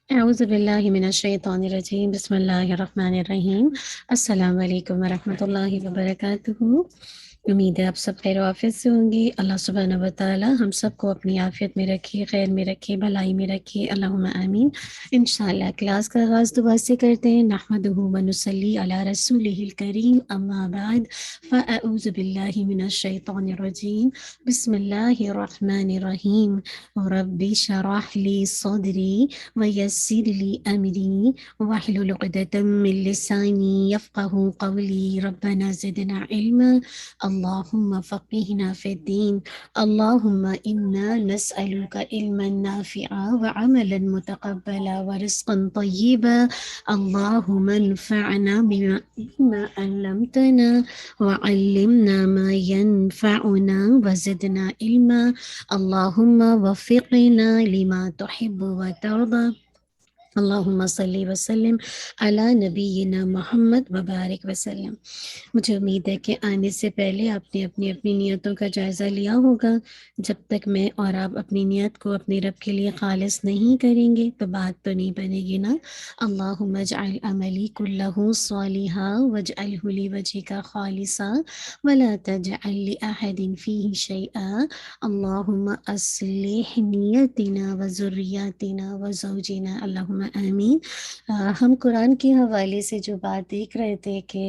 اعوذ باللہ من الشیطان الرجیم، بسم اللہ الرحمن الرحیم۔ السلام علیکم ورحمۃ اللہ وبرکاتہ۔ امید ہے آپ سب خیر و عافیت سے ہوں گی۔ اللہ سبحانہ و تعالی ہم سب کو اپنی عافیت میں رکھے، خیر میں رکھے، بھلائی میں رکھے، اللہم آمین۔ انشاءاللہ کلاس کا آغاز دعا سے کرتے ہیں۔ نحمدہ و نصلی علی رسولہ الکریم، اما بعد فاعوذ باللہ من الشیطان الرجیم، بسم اللہ الرحمن الرحیم۔ رب اشرح لی صدری ويسر لي أمري واحلل عقدة من لساني يفقه قولي، ربنا زدنا علما اللهم فقهنا في الدين، اللهم إنا نسألك علما نافعا وعملا متقبلا ورزقا طيبا، اللهم انفعنا بما علمتنا وعلمنا ما ينفعنا وزدنا علما، اللهم وفقنا لما تحب وترضى، اللہم صلی وسلم علی نبینا محمد وبارک وسلم۔ مجھے امید ہے کہ آنے سے پہلے آپ نے اپنی اپنی نیتوں کا جائزہ لیا ہوگا۔ جب تک میں اور آپ اپنی نیت کو اپنے رب کے لیے خالص نہیں کریں گے تو بات تو نہیں بنے گی نا۔ اللہم اجعل عملی کلہ صالحا واجعلہ لوجہک خالصا ولا تجعل لأحد فیہ شیئا، اللہم اصلح نیتنا وذریاتنا وزوجنا، اللہم آمین۔ ہم قرآن کے حوالے سے جو بات دیکھ رہے تھے کہ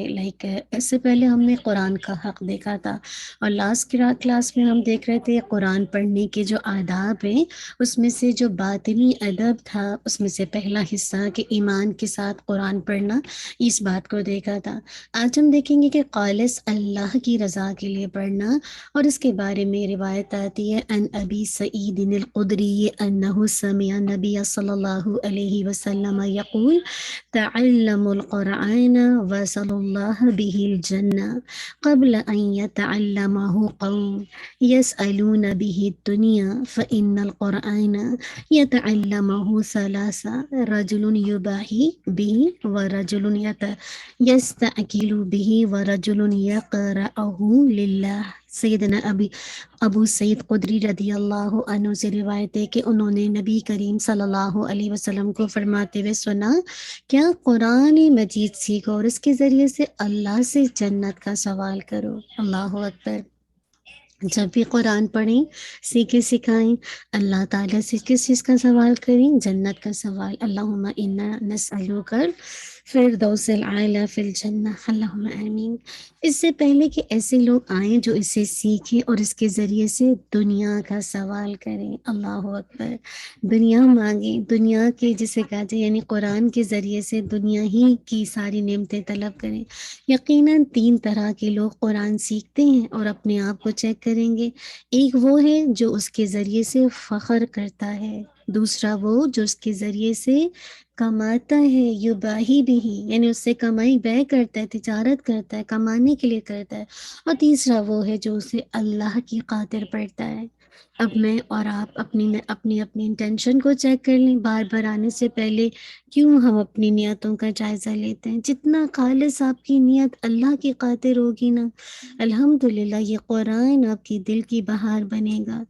اس سے پہلے ہم نے قرآن کا حق دیکھا تھا، اور لاسٹ کلاس میں ہم دیکھ رہے تھے قرآن پڑھنے کے جو آداب ہیں، اس میں سے جو باطنی ادب تھا اس میں سے پہلا حصہ کہ ایمان کے ساتھ قرآن پڑھنا، اس بات کو دیکھا تھا۔ آج ہم دیکھیں گے کہ خالص اللہ کی رضا کے لیے پڑھنا، اور اس کے بارے میں روایت آتی ہے ان ابی سعید الخدری انہ سمع نبی صلی اللہ علیہ وسلم یقول تعلموا القرآن وصلوا اللہ به الجنہ قبل ان يتعلمه قوم يسألون به الدنيا فإن القرآن يتعلمه ثلاثة، رجل يباهي به ورجل يستأكل به ورجل يقرأه لله۔ سیدنا ابو سعید خدری رضی اللہ عنہ سے روایت ہے کہ انہوں نے نبی کریم صلی اللہ علیہ وسلم کو فرماتے ہوئے سنا، کیا قرآن مجید سیکھو اور اس کے ذریعے سے اللہ سے جنت کا سوال کرو۔ اللہ اکبر۔ جب بھی قرآن پڑھیں، سیکھیں، سکھائیں، اللہ تعالیٰ سے کس چیز کا سوال کریں؟ جنت کا سوال۔ اللہم انا نسألک الفردوس الاعلی فی الجنہ، اللہم آمین۔ اس سے پہلے کہ ایسے لوگ آئیں جو اسے سیکھیں اور اس کے ذریعے سے دنیا کا سوال کریں، اللہ اکبر، دنیا مانگیں، دنیا کے جسے کہا جائے یعنی قرآن کے ذریعے سے دنیا ہی کی ساری نعمتیں طلب کریں۔ یقیناً تین طرح کے لوگ قرآن سیکھتے ہیں اور اپنے آپ کو چیک کریں گے۔ ایک وہ ہے جو اس کے ذریعے سے فخر کرتا ہے، دوسرا وہ جو اس کے ذریعے سے کماتا ہے، یباہی بھی، یعنی اس سے کمائی بے کرتا ہے، تجارت کرتا ہے، کمانے کے لیے کرتا ہے، اور تیسرا وہ ہے جو اسے اللہ کی خاطر پڑھتا ہے۔ اب میں اور آپ اپنی انٹینشن کو چیک کر لیں، بار بار آنے سے پہلے کیوں ہم اپنی نیتوں کا جائزہ لیتے ہیں۔ جتنا خالص آپ کی نیت اللہ کی خاطر ہوگی نا، الحمدللہ یہ قرآن آپ کی دل کی بہار بنے گا،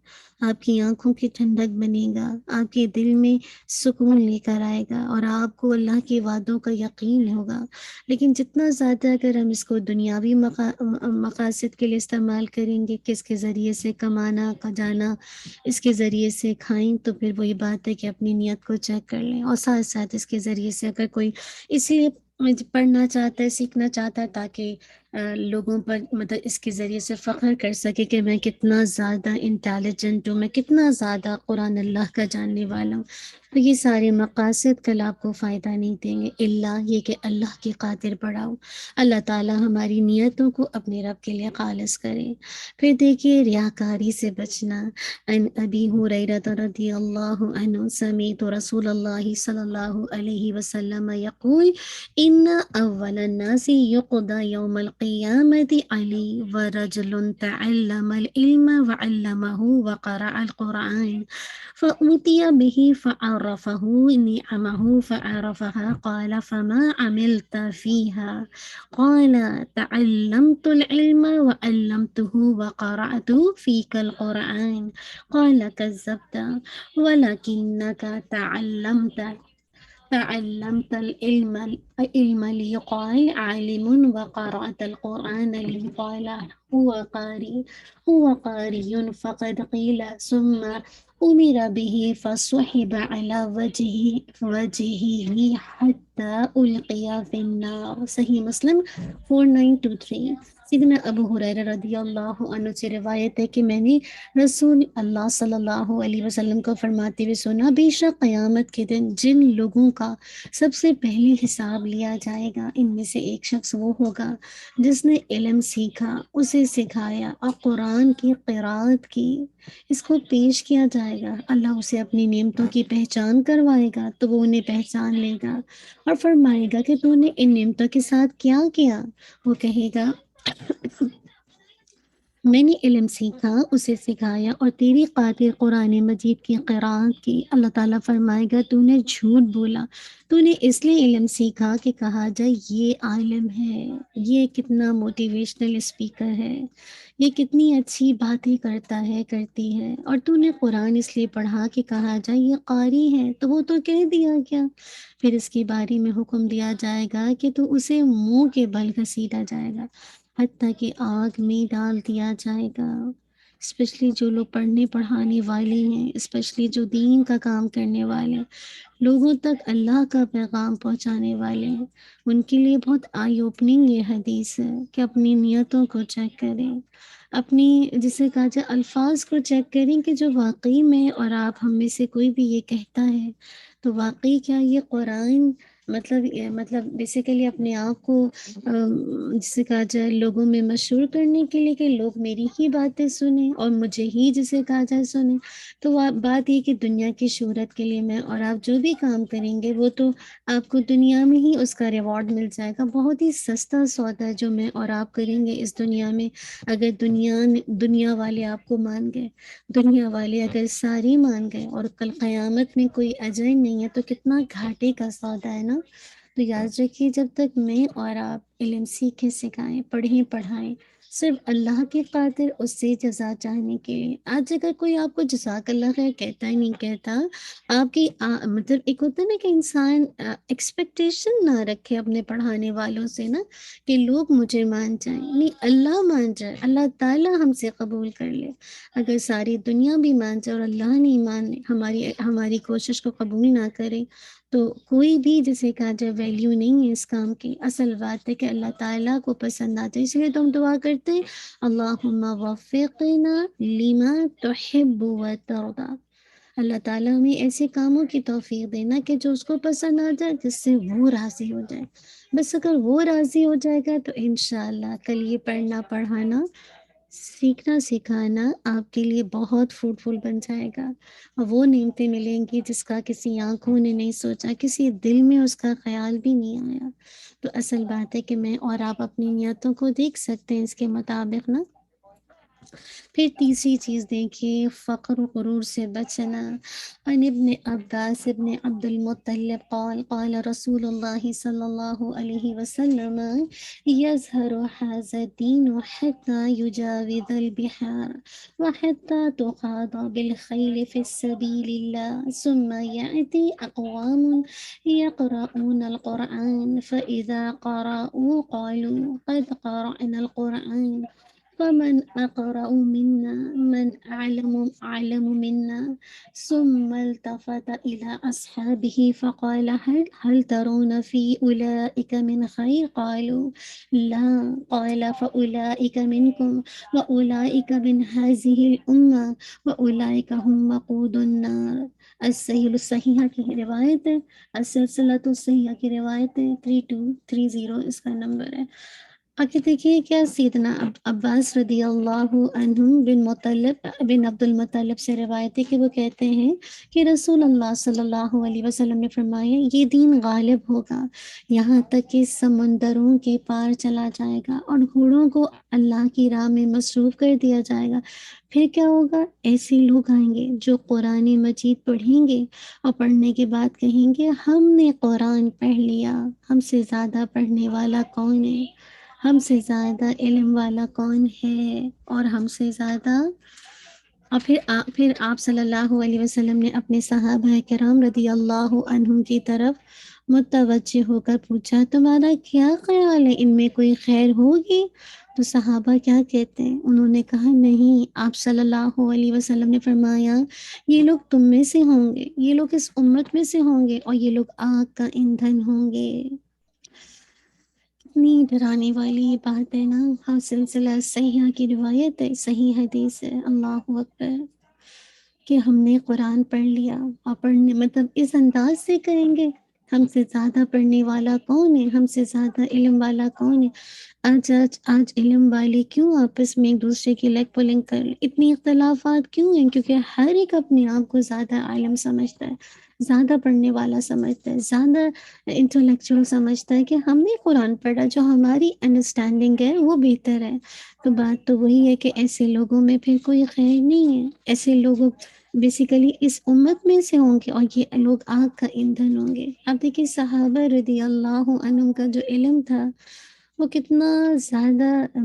آپ کی آنکھوں کی ٹھنڈک بنے گا، آپ کے دل میں سکون لے کر آئے گا، اور آپ کو اللہ کے وعدوں کا یقین ہوگا۔ لیکن جتنا زیادہ اگر ہم اس کو دنیاوی مقاصد کے لیے استعمال کریں گے، کس کے ذریعے سے کمانا جانا، اس کے ذریعے سے کھائیں، تو پھر وہی بات ہے کہ اپنی نیت کو چیک کر لیں۔ اور ساتھ ساتھ اس کے ذریعے سے اگر کوئی اس لیے پڑھنا چاہتا ہے، سیکھنا چاہتا ہے تاکہ لوگوں پر مطلب اس کے ذریعے سے فخر کر سکے کہ میں کتنا زیادہ انٹیلیجنٹ ہوں، میں کتنا زیادہ قرآن اللہ کا جاننے والا ہوں، تو یہ سارے مقاصد کل آپ کو فائدہ نہیں دیں گے، الا یہ کہ اللہ کی خاطر پڑھاؤ۔ اللہ تعالی ہماری نیتوں کو اپنے رب کے لیے خالص کرے۔ پھر دیکھیے ریاکاری سے بچنا۔ ان ابی ہریرہ رضی اللہ عنہ سمعت رسول اللہ صلی اللہ علیہ وسلم یقول ان اول الناس یقضى یوم القیامت علی ورجل تعلم العلم وعلمه وقرأ القرآن فأوتي به فعرفه نعمه فعرفها قال فما عملت فيها قال تعلمت العلم وعلمته وقرأت فيك القرآن قال كذبت ولكنك تعلمت تعلمت العلم ليقال عالم وقرأت القرآن ليقال هو قارئ هو قارئ فقد قيل ثم أمر به فصحب على وجهه حتى ألقي في النار. صحیح مسلم 4923۔ سیدنا ابو ہریرہ رضی اللہ عنہ سے روایت ہے کہ میں نے رسول اللہ صلی اللہ علیہ وسلم کو فرماتے ہوئے سنا، بے شک قیامت کے دن جن لوگوں کا سب سے پہلے حساب لیا جائے گا ان میں سے ایک شخص وہ ہوگا جس نے علم سیکھا، اسے سکھایا اور قرآن کی قرات کی۔ اس کو پیش کیا جائے گا، اللہ اسے اپنی نعمتوں کی پہچان کروائے گا تو وہ انہیں پہچان لے گا اور فرمائے گا کہ تو نے ان نعمتوں کے ساتھ کیا کیا؟ وہ کہے گا میں نے علم سیکھا، اسے سکھایا اور تیری خاطر قرآن مجید کی قرآت کی۔ اللہ تعالیٰ فرمائے گا تو نے جھوٹ بولا، تو نے اس لیے علم سیکھا کہ کہا جائے یہ عالم ہے، یہ کتنا موٹیویشنل اسپیکر ہے، یہ کتنی اچھی باتیں کرتا ہے کرتی ہے، اور تو نے قرآن اس لیے پڑھا کہ کہا جائے یہ قاری ہے، تو وہ تو کہہ دیا کیا؟ پھر اس کے بارے میں حکم دیا جائے گا کہ تو اسے منہ کے بل گھسیٹا جائے گا حتیٰ کہ آگ میں ڈال دیا جائے گا۔ اسپیشلی جو لوگ پڑھنے پڑھانے والے ہیں، اسپیشلی جو دین کا کام کرنے والے ہیں، لوگوں تک اللہ کا پیغام پہنچانے والے ہیں، ان کے لیے بہت آئی اوپننگ یہ حدیث ہے کہ اپنی نیتوں کو چیک کریں، اپنی جسے کہا جائے الفاظ کو چیک کریں کہ جو واقعی میں اور آپ ہم میں سے کوئی بھی یہ کہتا ہے تو واقعی کیا یہ قرآن مطلب بیسیکلی اپنے آپ کو جسے کہا جائے لوگوں میں مشہور کرنے کے لیے کہ لوگ میری ہی باتیں سنیں اور مجھے ہی جسے کہا جائے سنیں، تو بات یہ کہ دنیا کی شہرت کے لیے میں اور آپ جو بھی کام کریں گے وہ تو آپ کو دنیا میں ہی اس کا ریوارڈ مل جائے گا۔ بہت ہی سستا سودا جو میں اور آپ کریں گے اس دنیا میں، اگر دنیا والے آپ کو مان گئے، دنیا والے اگر ساری مان گئے اور کل قیامت میں کوئی اجر نہیں ہے تو کتنا گھاٹے کا سودا ہے نا۔ تو یاد رکھیے جب تک میں اور آپ علم سیکھیں سکھائیں پڑھیں پڑھائیں صرف اللہ کی خاطر اس سے جزا چاہنے کے لیے، آج اگر کوئی آپ کو جزاک اللہ خیر کہتا ہی نہیں کہتا، آپ کی مطلب ایک ہوتا ہے نا کہ انسان ایکسپیکٹیشن نہ رکھے اپنے پڑھانے والوں سے نا کہ لوگ مجھے مان جائیں، نہیں اللہ مان جائے، اللہ تعالیٰ ہم سے قبول کر لے۔ اگر ساری دنیا بھی مان جائے اور اللہ نہیں مان ہماری کوشش کو قبول نہ کرے تو کوئی بھی جسے کہا جائے ویلیو نہیں ہے اس کام کی۔ اصل بات ہے کہ اللہ تعالیٰ کو پسند آتا ہے، اس لیے تو ہم دعا کرتے ہیں اللہم وفقنا لما تحب وترضى، اللہ تعالیٰ ہمیں ایسے کاموں کی توفیق دینا کہ جو اس کو پسند آ جائے، جس سے وہ راضی ہو جائے۔ بس اگر وہ راضی ہو جائے گا تو انشاءاللہ کل یہ پڑھنا پڑھانا سیکھنا سکھانا آپ کے لیے بہت فروٹفل بن جائے گا، اور وہ نعمتیں ملیں گی جس کا کسی آنکھوں نے نہیں سوچا، کسی دل میں اس کا خیال بھی نہیں آیا۔ تو اصل بات ہے کہ میں اور آپ اپنی نیتوں کو دیکھ سکتے ہیں اس کے مطابق نا۔ پھر تیسری چیز دیکھیے فقر و غرور سے بچنا۔ عن ابن عباس ابن عبد المطلب قال قال رسول اللہ صلی اللہ علیہ وسلم يظهر هذا الدين حتى يجاوز البحار وحتى تخاض بالخيل في سبيل الله ثم يأتي أقوام يقرؤون القرآن فإذا قرأوا قالوا قد قرأنا القرآن فمن أقرأ منا من أعلم منا ثم التفت إلى أصحابه فقال هل ترون في أولئك من خير؟ قالوا لا، قال فأولئك منكم وأولئك من هذه الأمة وأولئك هم وقود النار۔ الصحیحہ کی روایت ہے، السلسلۃ الصحیحہ کی روایت ہے 3230 اس کا نمبر ہے۔ آگے دیکھیے کیا سیدنا عباس رضی اللہ عنہ بن عبد المطلب سے روایت ہے کہ وہ کہتے ہیں کہ رسول اللہ صلی اللہ علیہ وسلم نے فرمایا یہ دین غالب ہوگا یہاں تک کہ سمندروں کے پار چلا جائے گا اور گھوڑوں کو اللہ کی راہ میں مصروف کر دیا جائے گا۔ پھر کیا ہوگا؟ ایسے لوگ آئیں گے جو قرآن مجید پڑھیں گے اور پڑھنے کے بعد کہیں گے ہم نے قرآن پڑھ لیا، ہم سے زیادہ پڑھنے والا کون ہے، ہم سے زیادہ علم والا کون ہے، اور ہم سے زیادہ اور پھر آپ صلی اللہ علیہ وسلم نے اپنے صحابہ کرام رضی اللہ عنہم کی طرف متوجہ ہو کر پوچھا تمہارا کیا خیال ہے، ان میں کوئی خیر ہوگی؟ تو صحابہ کیا کہتے ہیں؟ انہوں نے کہا نہیں، آپ صلی اللہ علیہ وسلم نے فرمایا یہ لوگ تم میں سے ہوں گے، یہ لوگ اس امت میں سے ہوں گے، اور یہ لوگ آگ کا ایندھن ہوں گے۔ اتنی ڈرانے والی یہ بات ہے نا، ہاں سلسلہ صحیحہ کی روایت ہے، صحیح حدیث ہے، اللہ اکبر، کہ ہم نے قرآن پڑھ لیا اور پڑھنے مطلب اس انداز سے کریں گے، ہم سے زیادہ پڑھنے والا کون ہے، ہم سے زیادہ علم والا کون ہے؟ آج علم والے کیوں آپس میں ایک دوسرے کی لیگ پولنگ کر رہے، اتنی اختلافات کیوں ہیں؟ کیونکہ ہر ایک اپنے آپ کو زیادہ عالم سمجھتا ہے، زیادہ پڑھنے والا سمجھتا ہے، زیادہ انٹلیکچوئل سمجھتا ہے کہ ہم نے قرآن پڑھا، جو ہماری انڈرسٹینڈنگ ہے وہ بہتر ہے۔ تو بات تو وہی ہے کہ ایسے لوگوں میں پھر کوئی خیر نہیں ہے، ایسے لوگوں بیسیکلی اس امت میں سے ہوں گے، اور یہ لوگ آگ کا ایندھن ہوں گے۔ اب دیکھیں صحابہ رضی اللہ عنہم کا جو علم تھا وہ کتنا زیادہ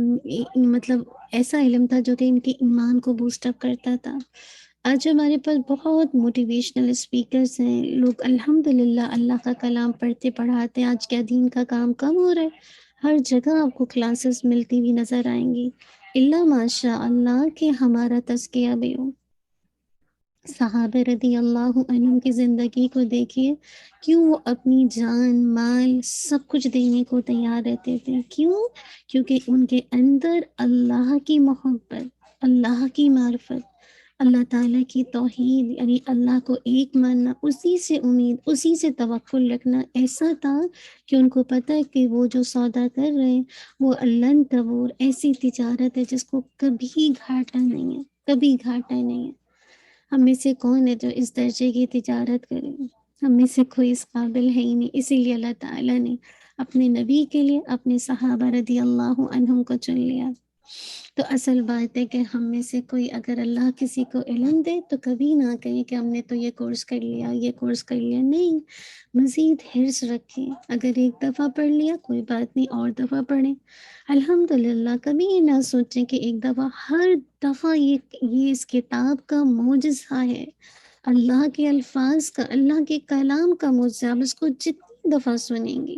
مطلب ایسا علم تھا جو کہ ان کے ایمان کو بوسٹ اپ کرتا تھا۔ آج ہمارے پاس بہت موٹیویشنل اسپیکرز ہیں، لوگ الحمدللہ اللہ کا کلام پڑھتے پڑھاتے ہیں، آج کیا دین کا کام کم ہو رہا ہے؟ ہر جگہ آپ کو کلاسز ملتی ہوئی نظر آئیں گی، اللہ ماشاء اللہ کہ ہمارا تزکیہ بھی ہو۔ صحابہ رضی اللہ عنہم کی زندگی کو دیکھیے، کیوں وہ اپنی جان مال سب کچھ دینے کو تیار رہتے تھے، کیوں؟ کیونکہ ان کے اندر اللہ کی محبت، اللہ کی معرفت، اللہ تعالیٰ کی توحید، یعنی اللہ کو ایک ماننا، اسی سے امید، اسی سے توکل رکھنا ایسا تھا کہ ان کو پتہ ہے کہ وہ جو سودا کر رہے ہیں وہ لن تبور ایسی تجارت ہے جس کو کبھی گھاٹا نہیں ہے، کبھی گھاٹا نہیں ہے۔ ہم میں سے کون ہے جو اس درجے کی تجارت کرے؟ ہم میں سے کوئی اس قابل ہے ہی نہیں، اسی لیے اللہ تعالیٰ نے اپنے نبی کے لیے اپنے صحابہ رضی اللہ عنہم کو چن لیا۔ تو اصل بات ہے کہ ہم میں سے کوئی اگر اللہ کسی کو علم دے تو کبھی نہ کہیں کہ ہم نے تو یہ کورس کر لیا، یہ کورس کر لیا، نہیں، مزید حرص رکھیں۔ اگر ایک دفعہ پڑھ لیا کوئی بات نہیں، اور دفعہ پڑھیں الحمدللہ۔ کبھی یہ نہ سوچیں کہ ایک دفعہ، ہر دفعہ یہ اس کتاب کا معجزہ ہے، اللہ کے الفاظ کا، اللہ کے کلام کا معجزہ۔ آپ اس کو جتنی دفعہ سنیں گے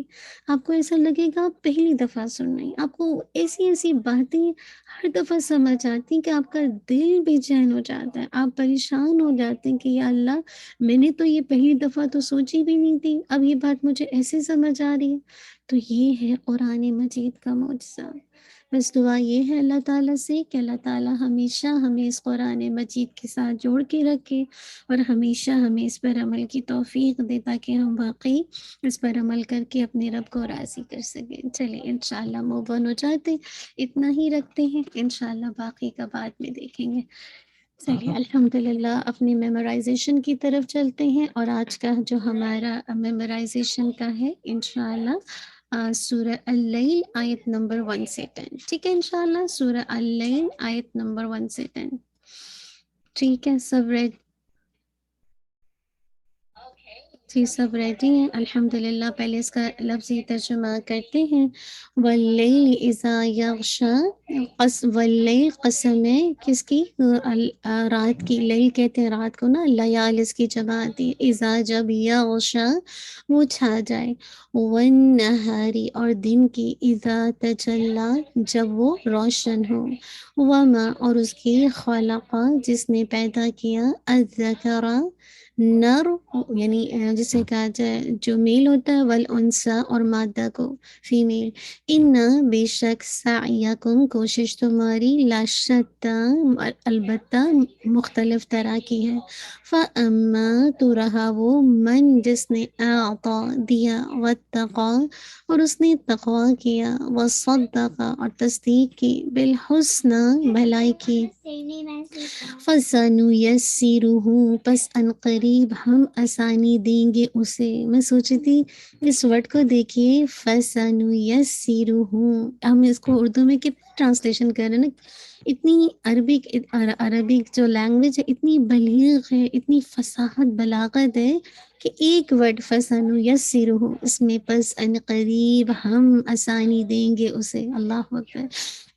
آپ کو ایسا لگے گا آپ پہلی دفعہ سن رہے ہیں، آپ کو ایسی ایسی باتیں ہر دفعہ سمجھ آتی ہیں کہ آپ کا دل بے چین ہو جاتا ہے، آپ پریشان ہو جاتے ہیں کہ یا اللہ، میں نے تو یہ پہلی دفعہ تو سوچی بھی نہیں تھی، اب یہ بات مجھے ایسے سمجھ آ رہی ہے۔ تو یہ ہے قرآن مجید کا معجزہ۔ بس دعا یہ ہے اللہ تعالیٰ سے کہ اللہ تعالیٰ ہمیشہ ہمیں اس قرآن مجید کے ساتھ جوڑ کے رکھے، اور ہمیشہ ہمیں اس پر عمل کی توفیق دے تاکہ ہم واقعی اس پر عمل کر کے اپنے رب کو راضی کر سکیں۔ چلیں انشاءاللہ موو آن ہو جاتے، اتنا ہی رکھتے ہیں، انشاءاللہ باقی کا بعد میں دیکھیں گے۔ چلیے الحمدللہ اپنی میمورائزیشن کی طرف چلتے ہیں، اور آج کا جو ہمارا میمورائزیشن کا ہے انشاءاللہ سورہ اللیل آیت نمبر 1 سے 10، ٹھیک ہے انشاءاللہ، سورہ اللیل آیت نمبر 1 سے 10، ٹھیک ہے سب ریڈ؟ جی سب ریڈی ہیں الحمدللہ۔ پہلے اس کا لفظی ترجمہ کرتے ہیں۔ واللیل اذا یغشا، واللیل قسم ہے کس کی؟ رات کی، لیل کہتے ہیں رات کو نا، لیال اس کی جمع آتی ہے، اذا جب یغشا وہ چھا جائے، والنہاری اور دن کی، اذا تجلا جب وہ روشن ہو، وما اور اس کی، خلق جس نے پیدا کیا، الذکر نر یعنی جسے کہا جائے جو میل ہوتا ہے، والانثی اور مادہ کو فیمیل، ان بے شک سعیکم کوشش تمہاری، لاشتہ البتہ مختلف طرح کی ہے، فاما تو رہا وہ، من جس نے، اعطا دیا، واتقا اور اس نے تقوی کیا، وصدق اور تصدیق کی، بالحسنى بھلائی کی، فَسَنُيَسِّرُهُ پس ان قریب ہم آسانی دیں گے اسے۔ میں سوچی تھی اس ورڈ کو دیکھیے، فَسَنُيَسِّرُهُ، ہم اس کو اردو میں کتنا ٹرانسلیشن کر رہے ہیں نا، اتنی عربک جو لینگویج ہے اتنی بلیغ ہے، اتنی فصاحت بلاغت ہے کہ ایک ورڈ فَسَنُ یسرہ، اس میں پس ان قریب ہم آسانی دیں گے اسے، اللہ اکبر،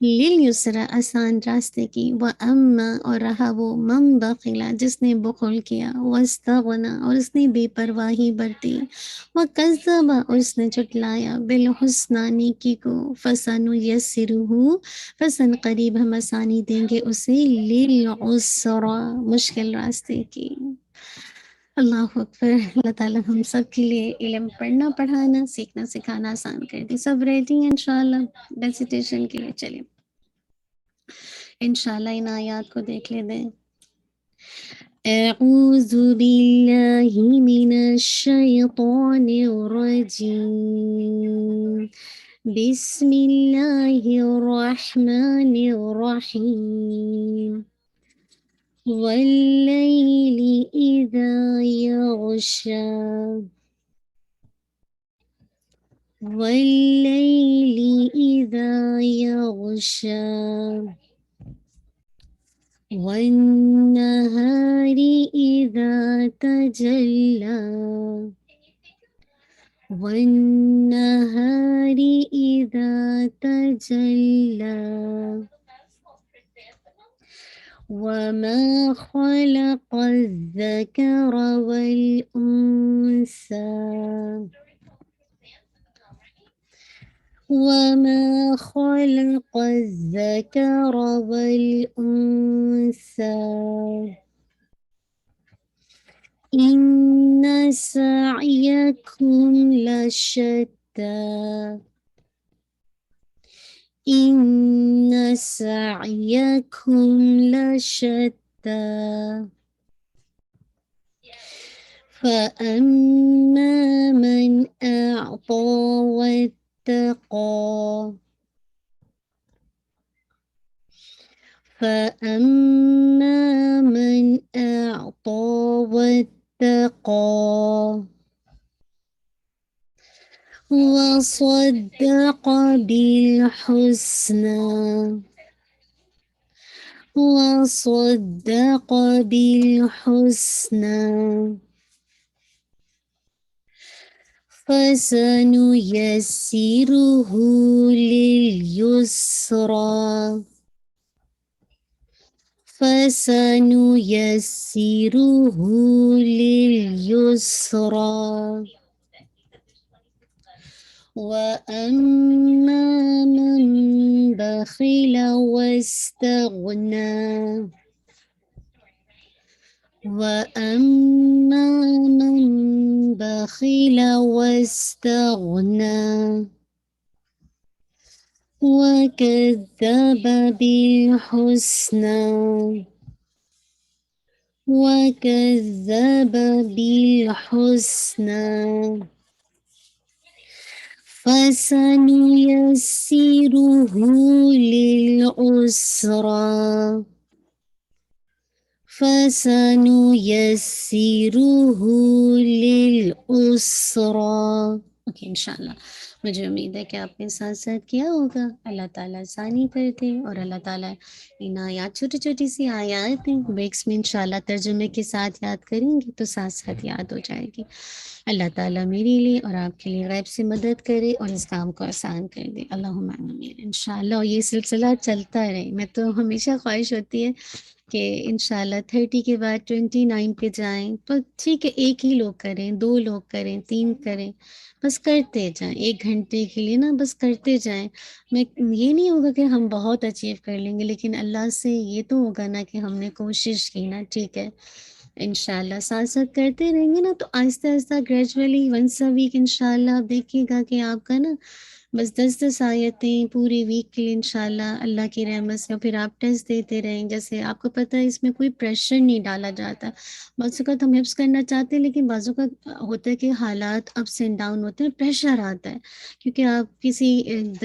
للیسرا، آسان راستے کی، واما، اور رہا وہ، من بخلا، جس نے بخل کیا، واستغنا، اور اس نے بے پرواہی برتی، وکذب، اور اس نے جھٹلایا، بالحسنی، نیکی کو، فَسَنُيَسِّرُهُ، فسن قریب ہم آسانی دیں گے اسے، للعسرا، مشکل راستے کی۔ اللہ اکبر، اللہ تعالیٰ ہم سب کے لیے علم پڑھنا پڑھانا سیکھنا سکھانا آسان کر دی۔ سب ریڈی ہیں انشاءاللہ ریسیٹیشن کے لیے؟ چلیں انشاءاللہ ان آیات کو دیکھ لیتے ہیں۔ اعوذ باللہ من الشیطان الرجیم، بسم اللہ الرحمن الرحیم، واللیل اذا یغشی، واللیل اذا یغشی، والنہار اذا تجلی، والنہار اذا تجلی، وما خلق الذکر والانثى، وما خلق الذکر والانثى، ان سعیکم لشتی، ان سعیکم لشتی، فأما من أعطى واتقى، فأما من أعطى واتقى، وصدق بالحسنى، وصدق بالحسنى، فسنيسره لليسرى، فسنيسره لليسرى، وأما من بخل واستغنى، وأما من بخل واستغنى، وكذب بالحسنى، وكذب بالحسنى، فسنيسره للعسرى، فسنيسره للعسرى۔ اوکے انشاءاللہ، مجھے امید ہے کہ آپ نے ساتھ ساتھ کیا ہوگا۔ اللہ تعالیٰ آسانی کر دے، اور اللہ تعالیٰ ان آیات، چھوٹی چھوٹی سی آیات ہیں، بریکس میں انشاءاللہ ترجمے کے ساتھ یاد کریں گے تو ساتھ ساتھ یاد ہو جائے گی۔ اللہ تعالیٰ میرے لیے اور آپ کے لیے غیب سے مدد کرے اور اس کام کو آسان کر دے، اللہم آمین انشاءاللہ۔ اور یہ سلسلہ چلتا رہے، میں تو ہمیشہ خواہش ہوتی ہے کہ انشاءاللہ 30 کے بعد 29 پہ جائیں تو ٹھیک ہے، ایک ہی لوگ کریں، 2 لوگ کریں، 3 کریں، بس کرتے جائیں، 1 گھنٹے کے لیے نا بس کرتے جائیں۔ میں یہ نہیں ہوگا کہ ہم بہت اچیو کر لیں گے، لیکن اللہ سے یہ تو ہوگا نا کہ ہم نے کوشش کی نا، ٹھیک ہے۔ انشاءاللہ ساتھ ساتھ کرتے رہیں گے نا تو آہستہ آہستہ گریجولی ونس اے ویک انشاءاللہ آپ دیکھیے گا کہ آپ کا نا بس 10 آیتیں پورے ویک کے لیے انشاءاللہ اللہ کی رحمت سے، اور پھر آپ ٹیسٹ دیتے رہیں۔ جیسے آپ کو پتہ ہے اس میں کوئی پریشر نہیں ڈالا جاتا، بعض اوقات ہم حفظ کرنا چاہتے ہیں لیکن بعض اوقات ہوتا ہے کہ حالات اپس اینڈ ڈاؤن ہوتے ہیں، پریشر آتا ہے کیونکہ آپ کسی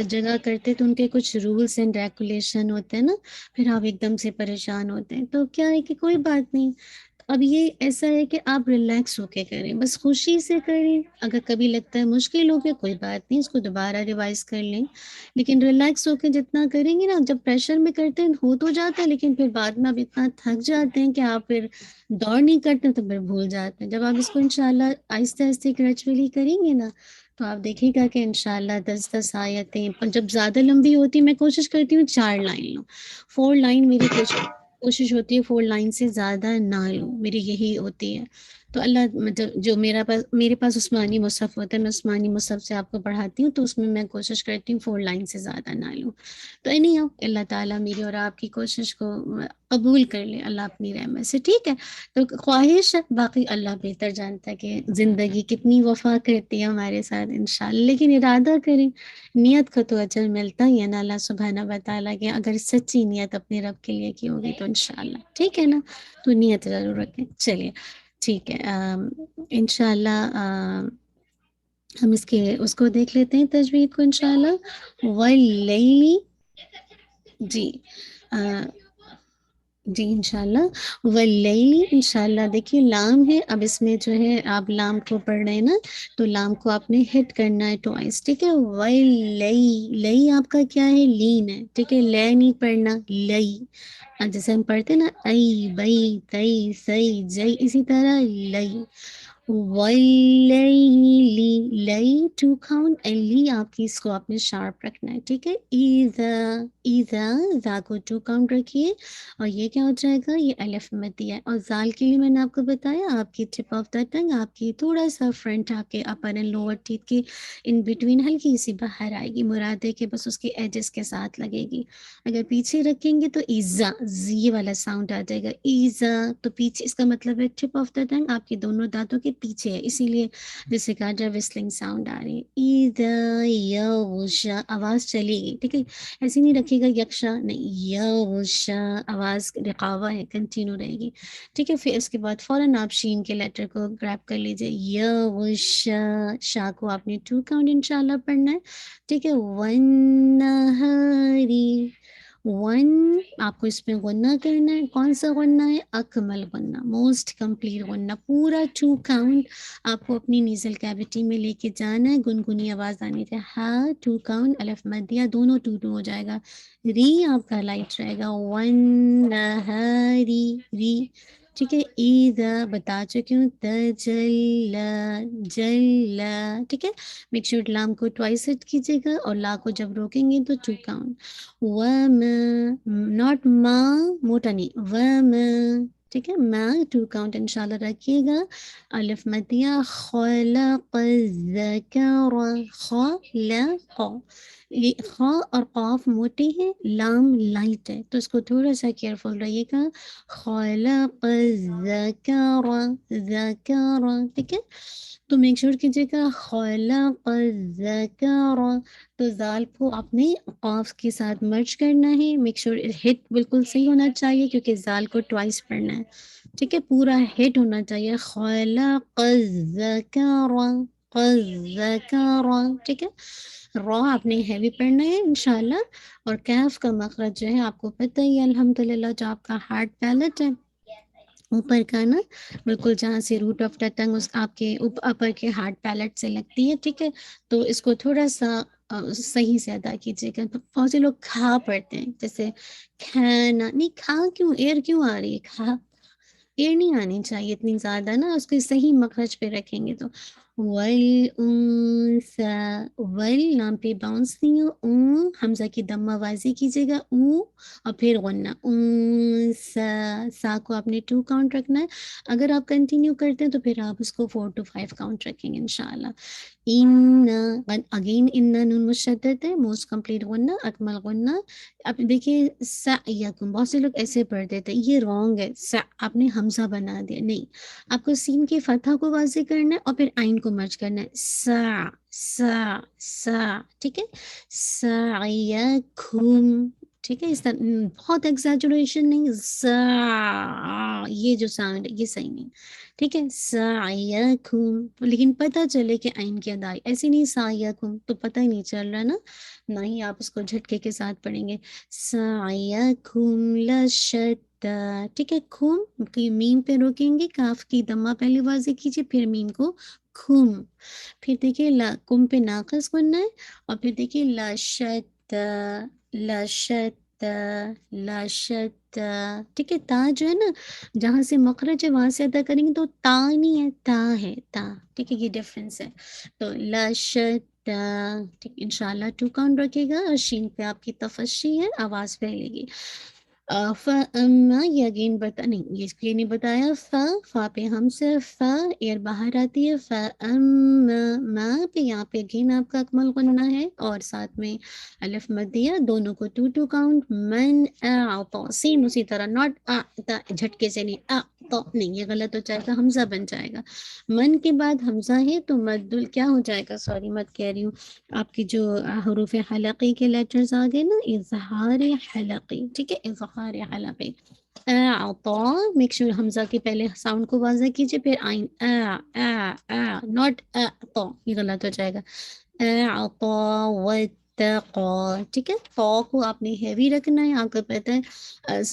جگہ کرتے تو ان کے کچھ رولس اینڈ ریگولیشن ہوتے ہیں نا، پھر آپ ایک دم سے پریشان ہوتے ہیں۔ تو کیا ہے کہ کوئی بات نہیں، اب یہ ایسا ہے کہ آپ ریلیکس ہو کے کریں، بس خوشی سے کریں. اگر کبھی لگتا ہے مشکل ہو گیا کوئی بات نہیں، اس کو دوبارہ ریوائز کر لیں، لیکن ریلیکس ہو کے جتنا کریں گے نا، جب پریشر میں کرتے ہیں ہو تو جاتا ہے، لیکن پھر بعد میں آپ اتنا تھک جاتے ہیں کہ آپ پھر دور نہیں کرتے تو پھر بھول جاتے ہیں. جب آپ اس کو انشاءاللہ آہستہ آہستہ گریجولی کریں گے نا، تو آپ دیکھیں گا کہ انشاءاللہ 10 آیتیں. جب زیادہ لمبی ہوتی میں کوشش کرتی ہوں 4 لائن لوں، 4 لائن میری کوشش ہوتی ہے 4 لائن سے زیادہ نہ لوں، میری یہی ہوتی ہے. تو اللہ مطلب جو میرے پاس عثمانی مصحف ہوتا ہے، میں عثمانی مصحف سے آپ کو پڑھاتی ہوں، تو اس میں میں کوشش کرتی ہوں 4 لائن سے زیادہ نہ لوں. تو نہیں ہو اللہ تعالیٰ میری اور آپ کی کوشش کو قبول کر لے اللہ اپنی رحمت سے. ٹھیک ہے، تو خواہش ہے، باقی اللہ بہتر جانتا ہے کہ زندگی کتنی وفا کرتی ہے ہمارے ساتھ انشاءاللہ. لیکن ارادہ کریں، نیت کا تو اجر ملتا ہی ہے نا اللہ سبحانہ و تعالیٰ کے، اگر سچی نیت اپنے رب کے لیے کی ہوگی تو انشاءاللہ. ٹھیک ہے نا، تو نیت ضرور رکھیں. چلیے ٹھیک ہے، انشاءاللہ ہم اس کو دیکھ لیتے ہیں تجوید کو انشاءاللہ. واللیلی، جی جی انشاءاللہ واللیلی. انشاءاللہ دیکھیے لام ہے، اب اس میں جو ہے آپ لام کو پڑھ رہے ہیں نا، تو لام کو آپ نے ہٹ کرنا ہے ٹوائس. ٹھیک ہے، واللی، لئی آپ کا کیا ہے؟ لین ہے. ٹھیک ہے، لے نہیں پڑھنا، لئی. جیسے ہم پڑھتے ہیں نا ای بئی تئی سئی جئی، اسی طرح لئی. واللیلی، لئی ٹو کاؤنٹ، اینڈ لی آپ کی اس کو آپ نے شارپ رکھنا ہے. ٹھیک ہے، ایزا، ایزا، زا کو 2 کاؤنٹ رکھیے، اور یہ کیا ہو جائے گا؟ یہ الف مدی ہے. اور زال کے لیے میں نے آپ کو بتایا آپ کی ٹپ آف دا ٹنگ، آپ کی تھوڑا سا فرنٹ آپ کے اپر اینڈ لوور ٹیتھ کی ان بٹوین ہلکی سی باہر آئے گی، مراد ہے کہ بس اس کے ایجز کے ساتھ لگے گی. اگر پیچھے رکھیں گے تو ایزا، زی والا ساؤنڈ آ جائے گا، ایزا. تو پیچھے اس کا مطلب ہے ٹپ آف دا ٹنگ آپ کے دونوں دانتوں کے پیچھے ہے، اسی لیے جیسے کہا جائے وسلنگ ساؤنڈ آ رہی ہے. ایزا یغشا، آواز چلے گی. ٹھیک ہے، ایسے نہیں رکھے گا یکشا، نہیں، یغشا آواز رقاوا ہے، کنٹینیو رہے گی. ٹھیک ہے، پھر اس کے بعد فوراً آپ شین کے لیٹر کو گریب کر لیجئے، یغشا. شا کو آپ نے 2 کاؤنٹ انشاءاللہ پڑھنا ہے. ٹھیک ہے، والنہاری، ون آپ کو اس میں غنہ کرنا ہے. کون سا غنہ ہے؟ اکمل غنہ، موسٹ کمپلیٹ غنہ، پورا 2 کاؤنٹ آپ کو اپنی نیزل کیویٹی میں لے کے جانا ہے. گنگنی آواز آنی تھے، ہاں 2 کاؤنٹ، الف مدیہ دونوں 2 ہو جائے گا. ری آپ کا لائٹ رہے گا، والنہاری، ری. ٹھیک ہے، ایذا بتا چکی ہوں، تجلا، جلا. ٹھیک ہے، میک شور لام کو ٹوائس ہٹ کیجیے گا، اور لا کو جب روکیں گے تو 2 کاؤنٹ. وما، ناٹ ما، موٹا نہیں، وما. ٹھیک ہے، ما 2 کاؤنٹ انشاءاللہ رکھیے گا. الف مدیہ، خلق الذکر، خلق. یہ خا اور قاف موٹے ہیں، لام لائٹ ہے، تو اس کو تھوڑا سا کیئرفل رہیے گا. خلق الذکر، ذکر. ٹھیک ہے، تو میک شور کیجیے گا خلق الذکر. تو زال کو آپ نے قاف کے ساتھ مرج کرنا ہے. میک شور ہٹ بالکل صحیح ہونا چاہیے، کیونکہ زال کو ٹوائس پڑھنا ہے. ٹھیک ہے، پورا ہٹ ہونا چاہیے، خلق الذکر، الذکر. ٹھیک ہے، را آپ نے ہیوی پڑھنا ہے انشاءاللہ. اور کیف کا مخرج جو ہے آپ کو پتہ ہی ہے الحمدللہ، جو آپ کا ہارٹ پیلٹ ہے اوپر کا نا، بالکل جہاں سے روٹ آف دا ٹنگ اس آپ کے اپر کے ہارٹ پیلٹ سے لگتی ہے. ٹھیک ہے، تو اس کو تھوڑا سا صحیح سے ادا کیجیے گا. بہت سے لوگ کھا پڑھتے ہیں، جیسے کھانا، نہیں کھا کیوں، ایئر کیوں آ رہی ہے؟ کھا، ایئر نہیں آنی چاہیے اتنی زیادہ نا، اس کو صحیح مخرج پہ رکھیں گے تو. والانثى، ول نام پہ باؤنس نہیں ہو، اون حمزہ کی دم آوازی کیجیے گا، اون اور پھر غنہ، انثى. سا کو آپ نے 2 کاؤنٹ رکھنا ہے. اگر آپ کنٹینیو کرتے ہیں تو پھر آپ اس کو 4 to 5 کاؤنٹ رکھیں گے انشاءاللہ. ان، اگین ان نون مشدد ہے، موسٹ کمپلیٹ غنہ، اکمل غنہ. اب دیکھیے سعیکم، بہت سے لوگ ایسے پڑھ دیتے ہیں، یہ رانگ ہے. آپ نے حمزہ بنا دیا، نہیں، آپ کو سین کی فتح کو واضح کرنا ہے اور پھر عین کو مرج کرنا ہے. سا، سا، سا. ٹھیک ہے، سعیکم. ٹھیک ہے، اس طرح بہت ایگزیجریشن نہیں، سا، یہ جو ساؤنڈ ہے یہ صحیح نہیں. ٹھیک ہے، سعیکم، لیکن پتہ چلے کہ عین کی ادائی ایسی نہیں، سعیکم تو پتہ ہی نہیں چل رہا نا، نہ ہی آپ اس کو جھٹکے کے ساتھ پڑھیں گے. سعیکم لشتى، ٹھیک ہے، کھم کی میم پہ روکیں گے، کاف کی دمہ پہلے واضح کیجیے، پھر میم کو کھم، پھر دیکھیے کم پہ ناقص بننا ہے، اور پھر دیکھیے لاشت، لاشت، لاشت، ٹھیک ہے، تا جو ہے نا جہاں سے مخرج ہے وہاں سے ادا کریں گے تو تا نہیں ہے، تا ہے، تا، ٹھیک ہے، یہ ڈفرینس ہے، تو لاشت، ٹھیک، انشاءاللہ 2 کاؤنٹ رکھے گا، اور شین پہ آپ کی تفشی ہے، آواز پھیلے گی، فَأَمَّا، یہ اگین نہیں، یہ اس کے لیے نہیں بتایا، فا پہ ہم سے فا ایئر باہر آتی ہے، فَأَمَّا ما پہ یہاں پہ اگین آپ کا اکمل غنہ ہے، اور ساتھ میں الف مدیہ، دونوں کو 2 کاؤنٹ، من اعطا، سیم اسی طرح، ناٹ اعطا جھٹکے سے نہیں، اعطا نہیں، یہ غلط ہو جائے گا، حمزہ بن جائے گا، من کے بعد حمزہ ہے تو مد کیا ہو جائے گا، سوری مت کہہ رہی ہوں، آپ کی جو حروف حلقی کے لیٹرز آگے نا، اظہار حلقی، ٹھیک ہے، اظہار حلقی، اعطا، میک شور حمزہ کے پہلے ساؤنڈ کو واضح کیجئے، پھر آئین، ناٹ اعطا، یہ غلط ہو جائے گا، اعطا واتقا، ٹھیک ہے، تا کو آپ نے ہیوی رکھنا ہے، آپ کو پتہ ہے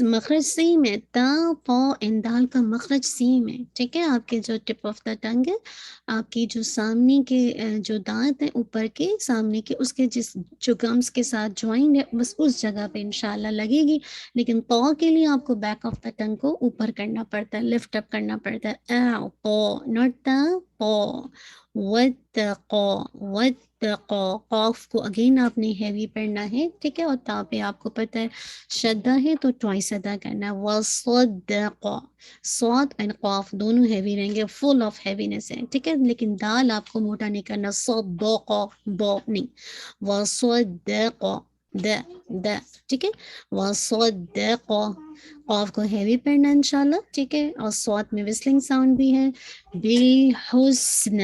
مخرج سیم ہے، تا پا اندال کا مخرج سیم ہے، ٹھیک ہے، آپ کے جو ٹپ آف دا ٹنگ ہے، آپ کی جو سامنے کے جو دانت ہیں اوپر کے سامنے کے، اس کے جو گمس کے ساتھ جوائنٹ ہے، بس اس جگہ پہ انشاءاللہ لگے گی، لیکن تو کے لیے آپ کو بیک آف دا ٹنگ کو اوپر کرنا پڑتا ہے، لفٹ اپ کرنا پڑتا ہے، تو ناٹ تا پو، واتقا، واتقا، قاف کو اگین آپ نے ہیوی پڑھنا ہے، ٹھیک ہے، اور تا پہ آپ کو پتہ ہے شدہ ہے تو ٹوائس ادا کرنا ہے، وصدقا، صاد اینڈ قاف دونوں ہیوی رہیں گے، فل آف ہیوینس ہے، ٹھیک ہے، لیکن دال آپ کو موٹا نہیں کرنا، صدقا، دو نہیں، وصدقا، د، ٹھیک ہے، وصدقا، قاف کو ہیوی پڑھنا ہے انشاءاللہ، ٹھیک ہے، اور صوت میں وسلنگ ساؤنڈ بھی ہے، بالحسن،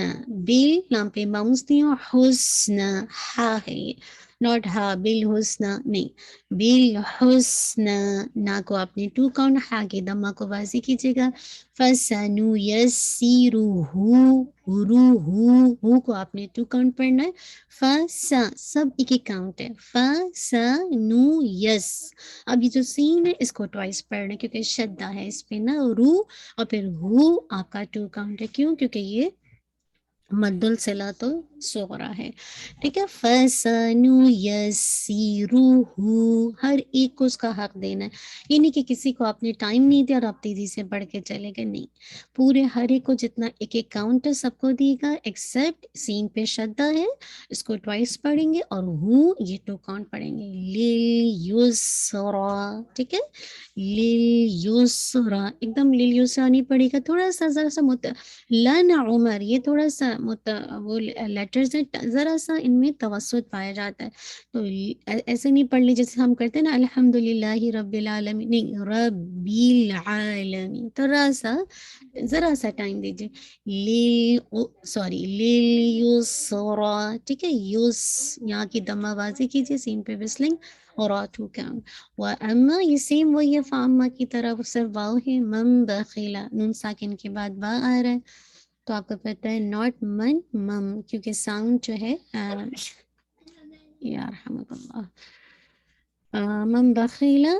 بال لام پہ باؤنس نہیں ہو، حسن، ہا ہے یہ، ناٹ ہا، بالحسن نہیں، بالحسن، نا کو آپ نے 2 کاؤنٹ، ہا کی دمہ کو واضح کیجیے گا، فَسَنُيَسِّرُهُ، ہو کو آپ نے 2 کاؤنٹ پڑھنا ہے، فَسَ، سب ایک ہی کاؤنٹ ہے، فَسَنُيَس، اب یہ جو سین ہے اس کو ٹوائس پڑھنا ہے کیونکہ شدہ ہے اس پہ نا، رو، اور پھر ہو آپ کا 2 کاؤنٹ ہے، کیوں؟ کیونکہ یہ مد الصلۃ الصغریٰ ہے، ٹھیک ہے، فَسَنُيَسِّرُهُ، ہر ایک کو اس کا حق دینا ہے، یہ نہیں کہ کسی کو آپ نے ٹائم نہیں دیا اور آپ تیزی سے پڑھ کے چلے گئے، نہیں، پورے ہر ایک کو جتنا ایک ایک کاؤنٹ ہے سب کو دیے گا، ایکسیپٹ سین پہ شدہ ہے، اس کو ٹوائس پڑھیں گے، اور ہو یہ 2 کاؤنٹ پڑھیں گے، لیسرا، ٹھیک ہے، لیسرا، ایک دم لیسرا نہیں پڑے گا، تھوڑا سا ذرا سا لن عمر، یہ تھوڑا سا وہ لیٹرز ہیں، ذرا سا ان میں توسط پایا جاتا ہے، تو ایسے نہیں پڑھ لی جیسے ہم کرتے ہیں نا، الحمدللہ رب العالمین، نہیں، رب العالمین، تھوڑا سا ذرا سا ٹائم دیجیے، سوری، لیسرا، ٹھیک ہے، یوس، یہاں کی دمہ واضح کیجیے، سین پہ وسلنگ، اور 2 کاؤنٹ، وَأَمَّا، یہ سیم وہی ہے، فَأَمَّا کی طرف صرف واو ہے، من بخیلا، نون ساکن کے بعد با آ رہا ہے، تو آپ کو پتہ ہے ناٹ من، مم، کیونکہ ساؤنڈ جو ہے یا رحمت اللہ، من بخیلا،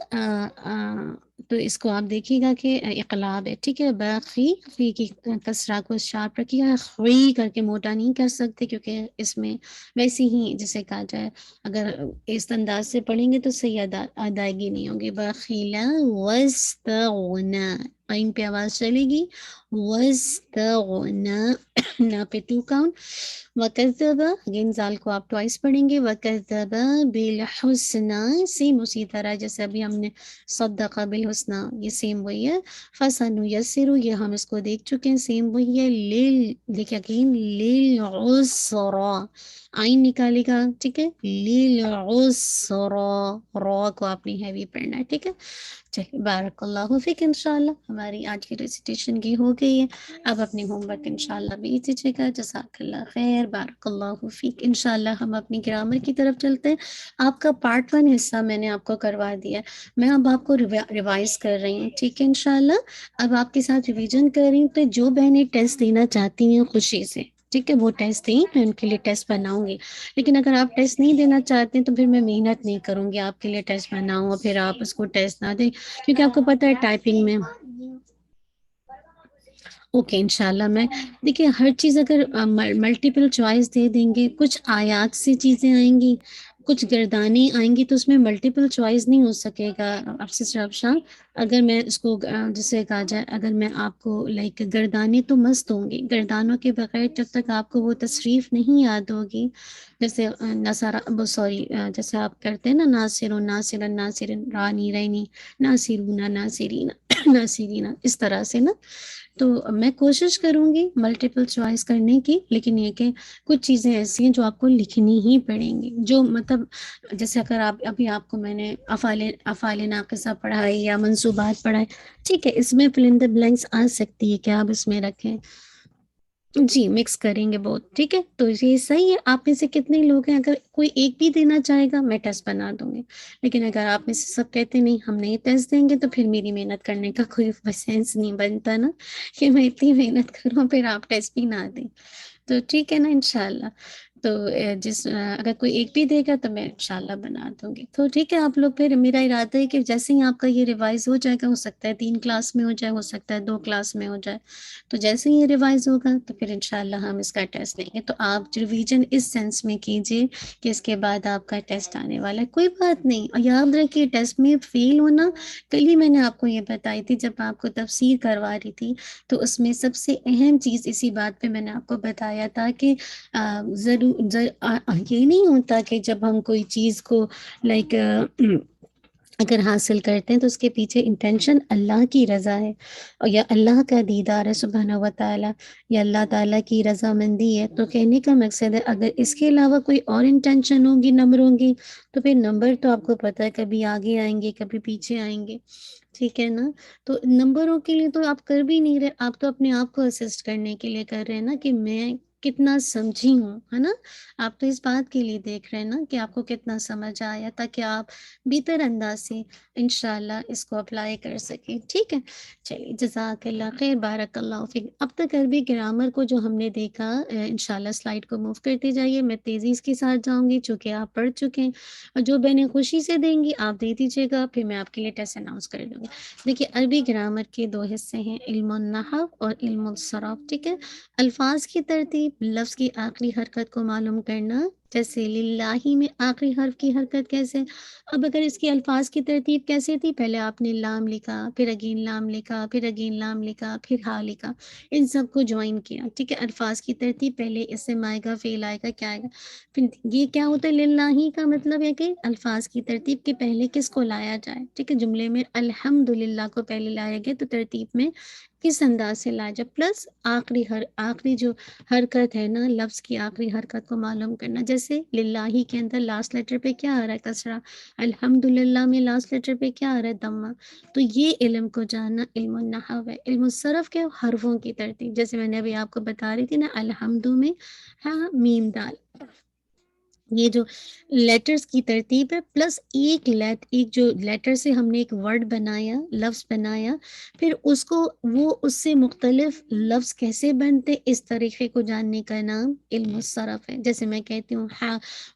تو اس کو آپ دیکھیے گا کہ اقلاب ہے، ٹھیک ہے، باقی فی کی کسرہ کو شارپ رکھیے گا، خوی کر کے موٹا نہیں کر سکتے کیونکہ اس میں ویسے ہی جسے کہا جائے اگر اس انداز سے پڑھیں گے تو صحیح ادائیگی نہیں ہوگی، بخیلا واستغنا، قیم پہ آواز چلے گی، واستغنا، نا پہ 2 کاؤنٹ، وَكَذَّبَ، اگین زال کو آپ ٹوائس پڑھیں گے، وَكَذَّبَ بِالْحُسْنَى، سیم اسی طرح جیسے ابھی ہم نے صدق بالحسنى، یہ سیم وہی ہے، فَسَنُيَسِّرُ، یہ ہم اس کو دیکھ چکے ہیں، سیم وہی ہے، دیکھیں اگین، لِلْعُسْرَى، آئین نکالے گا، ٹھیک ہے، لِلْعُسْرَى، را کو آپ نے ہیوی پڑھنا ہے، ٹھیک ہے، چلیے، بارک اللہ فیک، انشاءاللہ ہماری آج کی ریسیٹیشن کی ہو گئی ہے، اب اپنے ہوم ورک انشاءاللہ بھی دیجیے گا، جزاک اللہ خیر، بارک اللہ فیک، انشاءاللہ ہم اپنی گرامر کی طرف چلتے ہیں، آپ کا پارٹ 1 حصہ میں نے آپ کو کروا دیا ہے، میں اب آپ کو ریوائز کر رہی ہوں، ٹھیک ہے، انشاءاللہ اب آپ کے ساتھ ریویژن کر رہی ہوں، تو جو بہنیں ٹیسٹ دینا چاہتی ہیں خوشی سے، ٹھیک ہے، وہ ٹیسٹ دیں، میں ان کے لیے ٹیسٹ بناؤں گی. لیکن اگر آپ ٹیسٹ نہیں دینا چاہتے ہیں تو پھر میں محنت نہیں کروں گی آپ کے لیے ٹیسٹ بناؤں اور پھر آپ اس کو ٹیسٹ نہ دیں، کیونکہ آپ کو پتہ ہے ٹائپنگ میں. اوکے انشاءاللہ. میں دیکھیے ہر چیز اگر ملٹیپل چوائس دے دیں گے، کچھ آیات سے چیزیں آئیں گی، کچھ گردانیں آئیں گی، تو اس میں ملٹیپل چوائس نہیں ہو سکے گا. افسر افشان، اگر میں اس کو جسے کہا جائے، اگر میں آپ کو لائک گردانے تو مست ہوں گی، گردانوں کے بغیر جب تک آپ کو وہ تصریف نہیں یاد ہوگی، جیسے نصارہ سوری جیسے آپ کرتے ہیں نا، ناصر ناصر ناصر رانی رینی ناصرون ناصرین ناصرین، اس طرح سے نا. تو میں کوشش کروں گی ملٹیپل چوائس کرنے کی، لیکن یہ کہ کچھ چیزیں ایسی ہیں جو آپ کو لکھنی ہی پڑیں گی، جو مطلب جیسے اگر آپ ابھی آپ کو میں نے افعال ناقصہ پڑھائی یا منصوبات پڑھائے، ٹھیک ہے، اس میں فل ان دا بلینکس آ سکتی ہے کہ آپ اس میں رکھیں. جی مکس کریں گے بہت، ٹھیک ہے. تو یہ صحیح ہے. آپ میں سے کتنے لوگ ہیں، اگر کوئی ایک بھی دینا چاہے گا میں ٹیسٹ بنا دوں گی، لیکن اگر آپ میں سے سب کہتے نہیں ہم نہیں ٹیسٹ دیں گے، تو پھر میری محنت کرنے کا کوئی سینس نہیں بنتا نا، کہ میں اتنی محنت کروں پھر آپ ٹیسٹ بھی نہ دیں. تو ٹھیک ہے نا انشاءاللہ. تو اگر کوئی ایک بھی دے گا تو میں انشاءاللہ بنا دوں گی. تو ٹھیک ہے آپ لوگ، پھر میرا ارادہ ہے کہ جیسے ہی آپ کا یہ ریوائز ہو جائے گا، ہو سکتا ہے 3 کلاس میں ہو جائے، ہو سکتا ہے 2 کلاس میں ہو جائے، تو جیسے ہی یہ ریوائز ہوگا تو پھر انشاءاللہ ہم اس کا ٹیسٹ لیں گے. تو آپ ریویژن اس سینس میں کیجئے کہ اس کے بعد آپ کا ٹیسٹ آنے والا ہے. کوئی بات نہیں، اور یاد رکھیے ٹیسٹ میں فیل ہونا، کل ہی میں نے آپ کو یہ بتائی تھی جب آپ کو تفسیر کروا رہی تھی، تو اس میں سب سے اہم چیز اسی بات پہ میں نے آپ کو بتایا تھا کہ یہ نہیں ہوتا کہ جب ہم کوئی چیز کو لائک اگر حاصل کرتے ہیں تو اس کے پیچھے انٹینشن اللہ کی رضا ہے، اور یا اللہ کا دیدار ہے سبحانہ و تعالیٰ، یا اللہ تعالیٰ کی رضامندی ہے. تو کہنے کا مقصد ہے اگر اس کے علاوہ کوئی اور انٹینشن ہوگی نمبروں کی، تو پھر نمبر تو آپ کو پتہ ہے کبھی آگے آئیں گے کبھی پیچھے آئیں گے، ٹھیک ہے نا. تو نمبروں کے لیے تو آپ کر بھی نہیں رہے، آپ تو اپنے آپ کو اسسٹ کرنے کے لیے کر رہے ہیں نا، کہ میں کتنا سمجھی ہوں، ہے نا. آپ تو اس بات کے لیے دیکھ رہے ہیں نا کہ آپ کو کتنا سمجھ آیا، تاکہ آپ بہتر انداز سے انشاءاللہ اس کو اپلائی کر سکیں. ٹھیک ہے، چلیے جزاک اللہ خیر، بارک اللہ فیک. اب تک عربی گرامر کو جو ہم نے دیکھا، انشاءاللہ سلائڈ کو موو کرتے جائیے، میں تیزی اس کے ساتھ جاؤں گی چونکہ آپ پڑھ چکے ہیں، اور جو بہنیں خوشی سے دیں گی آپ دے دیجیے گا، پھر میں آپ کے لیے ٹیسٹ اناؤنس کر دوں گی. دیکھیے عربی گرامر کے 2 حصے ہیں، علم النحو اور علم الصرف. ٹھیک ہے، الفاظ کی ترتیب، لفظ کی آخری حرکت کو معلوم کرنا، جیسے للہ میں آخری حرف کی حرکت کیسے. اب اگر اس کی الفاظ کی ترتیب کیسے تھی، پہلے آپ نے لام لکھا، پھر اگین لام لکھا، پھر اگین لام لکھا، پھر ہا لکھا، ان سب کو جوائن کیا. ٹھیک ہے، الفاظ کی ترتیب، پہلے اسم آئے گا، فعل آئے گا، کیا آئے گا. پھر یہ کیا ہوتا ہے، للہ کا مطلب ہے کہ الفاظ کی ترتیب کے پہلے کس کو لایا جائے. ٹھیک ہے، جملے میں الحمدللہ کو پہلے لایا گیا تو ترتیب میں کس انداز سے لایا جائے، پلس آخری جو حرکت ہے نا، لفظ کی آخری حرکت کو معلوم کرنا. جیسے للہ کے اندر لاسٹ لیٹر پہ کیا آ رہا ہے، کسرہ. الحمدللہ میں لاسٹ لیٹر پہ کیا آ رہا ہے، دمہ. تو یہ علم کو جاننا علم النحو ہے. علم الصرف کے حرفوں کی ترتیب، جیسے میں نے ابھی آپ کو بتا رہی تھی نا، الحمد میں ہاں میم دال، یہ جو لیٹرز کی ترتیب ہے، پلس ایک جو لیٹر سے ہم نے ایک ورڈ بنایا، لفظ بنایا، پھر اس کو وہ اس سے مختلف لفظ کیسے بنتے، اس طریقے کو جاننے کا نام علم الصرف ہے. جیسے میں کہتی ہوں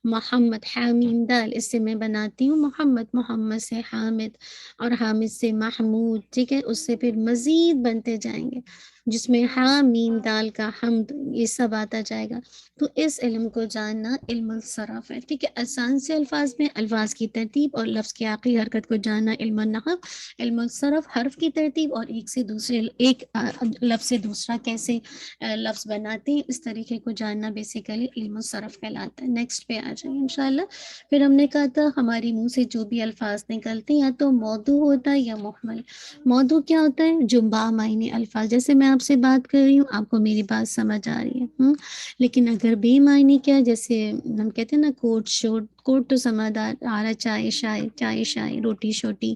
محمد، حامیم دال، اس سے میں بناتی ہوں محمد، محمد سے حامد، اور حامد سے محمود. ٹھیک ہے، اس سے پھر مزید بنتے جائیں گے، جس میں حامیم دال کا حمد، یہ سب آتا جائے گا. تو اس علم کو جاننا علم الصرف ہے. ٹھیک ہے، آسان سے الفاظ میں الفاظ کی ترتیب اور لفظ کی آخری حرکت کو جاننا علم النحو. علم الصرف حرف کی ترتیب اور ایک لفظ سے دوسرا کیسے لفظ بناتے ہیں، اس طریقے کو جاننا بیسیکلی علم الصرف کہلاتا ہے. نیکسٹ پہ آ جائیں انشاءاللہ. پھر ہم نے کہا تھا ہماری منہ سے جو بھی الفاظ نکلتے ہیں یا تو موضوع ہوتا ہے یا محمل. موضوع کیا ہوتا ہے، جو بامعنی الفاظ، جیسے میں آپ سے بات کر رہی ہوں آپ کو میری بات سمجھ آ رہی ہے، لیکن اگر بے معنی کیا، جیسے ہم کہتے ہیں نا کوٹ شوٹ کوٹ تو سمجھ آ رہا ہے، چائے شائے، چائے شائے، روٹی شوٹی.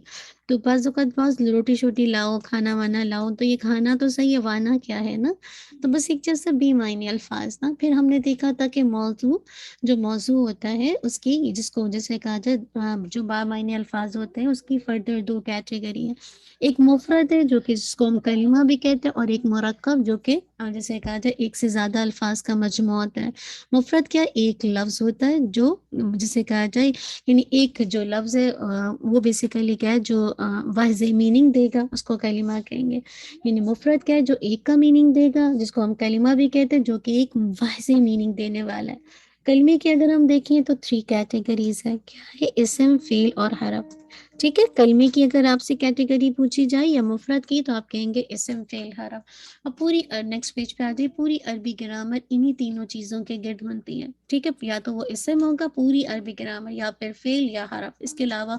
تو بعض اوقات بعض روٹی شوٹی لاؤ، کھانا وانا لاؤ، تو یہ کھانا تو صحیح ہے، وانا کیا ہے نا. تو بس ایک جیسا بے معنی الفاظ نا. پھر ہم نے دیکھا تھا کہ موضوع، جو موضوع ہوتا ہے اس کی، جس کو جیسے کہا جائے جو با معنی الفاظ ہوتے ہیں، اس کی فردر دو کیٹیگری ہیں. ایک مفرد ہے جو کہ جس کو ہم کلمہ بھی کہتے ہیں، اور ایک مرکب جو کہ جیسے کہا جائے ایک سے زیادہ الفاظ کا مجموعہ ہوتا ہے. مفرد کیا ایک لفظ ہوتا ہے جو جسے کہا جائے، یعنی ایک جو لفظ ہے وہ بیسیکلی کیا ہے جو واضح میننگ دے گا، اس کو کلمہ کہیں گے. یعنی مفرد کیا ہے جو ایک کا میننگ دے گا، جس کو ہم کلمہ بھی کہتے ہیں، جو کہ ایک واضح میننگ دینے والا ہے. کلمے کی اگر ہم دیکھیں تو 3 کیٹیگریز ہے. کیا ہے؟ اسم، فعل اور حرف. ٹھیک ہے، کلمے کی اگر آپ سے کیٹیگری پوچھی جائے یا مفرد کی، تو آپ کہیں گے اسم، فعل، حرف. اب پوری نیکسٹ پیج پہ آ جائے. پوری عربی گرامر انہی تینوں چیزوں کے گرد بنتی ہے. ٹھیک ہے، یا تو وہ اسم ہوگا پوری عربی گرامر، یا پھر فعل یا حرف. اس کے علاوہ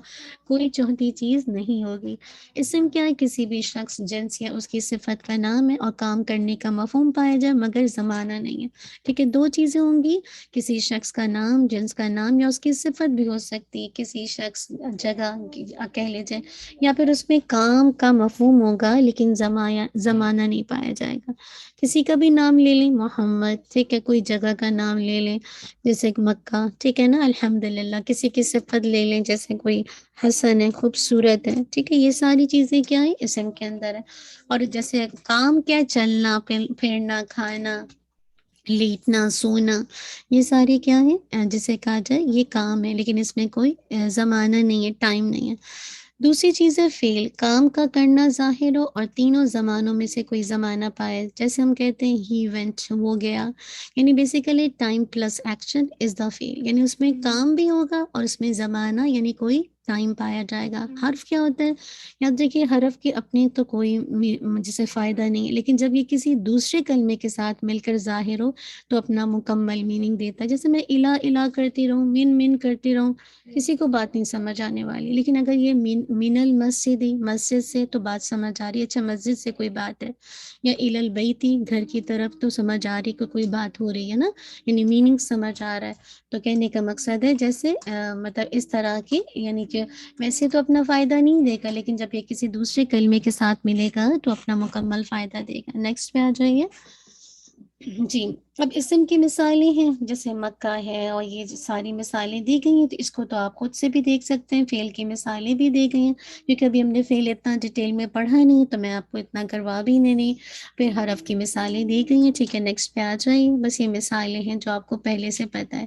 کوئی چوتھی چیز نہیں ہوگی. اسم کیا ہے؟ کسی بھی شخص، جنس یا اس کی صفت کا نام ہے اور کام کرنے کا مفہوم پایا جائے مگر زمانہ نہیں ہے. ٹھیک ہے، دو چیزیں ہوں گی، کسی شخص کا نام، جنس کا نام، یا اس کی صفت بھی ہو سکتی ہے، کسی شخص، جگہ کہہ لیجیے، یا پھر اس میں کام کا مفہوم ہوگا لیکن زمانہ نہیں پایا جائے گا. کسی کا بھی نام لے لیں، محمد. ٹھیک ہے، کوئی جگہ کا نام لے لیں جیسے مکہ. ٹھیک ہے نا، الحمدللہ. کسی کی صفت لے لیں جیسے کوئی حسن ہے، خوبصورت ہے. ٹھیک ہے، یہ ساری چیزیں کیا ہیں؟ اسم کے اندر ہے. اور جیسے کام کیا ہے؟ چلنا پھرنا، کھانا، لیٹنا، سونا، یہ ساری کیا ہے؟ جسے کہا جائے یہ کام ہے، لیکن اس میں کوئی زمانہ نہیں ہے، ٹائم نہیں ہے. دوسری چیز ہے فعل، کام کا کرنا ظاہر ہو اور تینوں زمانوں میں سے کوئی زمانہ پائے. جیسے ہم کہتے ہیں ہی وینٹ، وہ گیا. یعنی basically time plus action is the فعل. یعنی اس میں کام بھی ہوگا اور اس میں زمانہ یعنی کوئی ٹائم پایا جائے گا. حرف کیا ہوتا ہے؟ یاد رکھیے، حرف کی اپنی تو کوئی جسے فائدہ نہیں ہے، لیکن جب یہ کسی دوسرے کلمے کے ساتھ مل کر ظاہر ہو تو اپنا مکمل میننگ دیتا ہے. جیسے میں الہ الہ کرتی رہوں، من من کرتی رہوں، کسی کو بات نہیں سمجھ آنے والی. لیکن اگر یہ من المسجد، مسجد سے، تو بات سمجھ آ رہی ہے، اچھا مسجد سے کوئی بات ہے. یا الی البیتی، گھر کی طرف، تو سمجھ آ رہی کہ کوئی بات ہو رہی ہے نا، یعنی میننگ سمجھ آ رہا ہے. تو کہنے کا مقصد ہے جیسے مطلب اس طرح کی، یعنی کہ ویسے تو اپنا فائدہ نہیں دے گا، لیکن جب یہ کسی دوسرے کلمے کے ساتھ ملے گا تو اپنا مکمل فائدہ دے گا. نیکسٹ پہ آ جائیے. جی، اب اسم کی مثالیں ہیں، جیسے مکہ ہے، اور یہ جو ساری مثالیں دی گئی ہیں، تو اس کو تو آپ خود سے بھی دیکھ سکتے ہیں. فعل کی مثالیں بھی دی گئی ہیں، کیونکہ ابھی ہم نے فعل اتنا ڈیٹیل میں پڑھا نہیں، تو میں آپ کو اتنا کروا بھی نہیں. پھر حرف کی مثالیں دی گئی ہیں. ٹھیک ہے، نیکسٹ پہ آ جائیں. بس یہ مثالیں ہیں جو آپ کو پہلے سے پتہ ہے.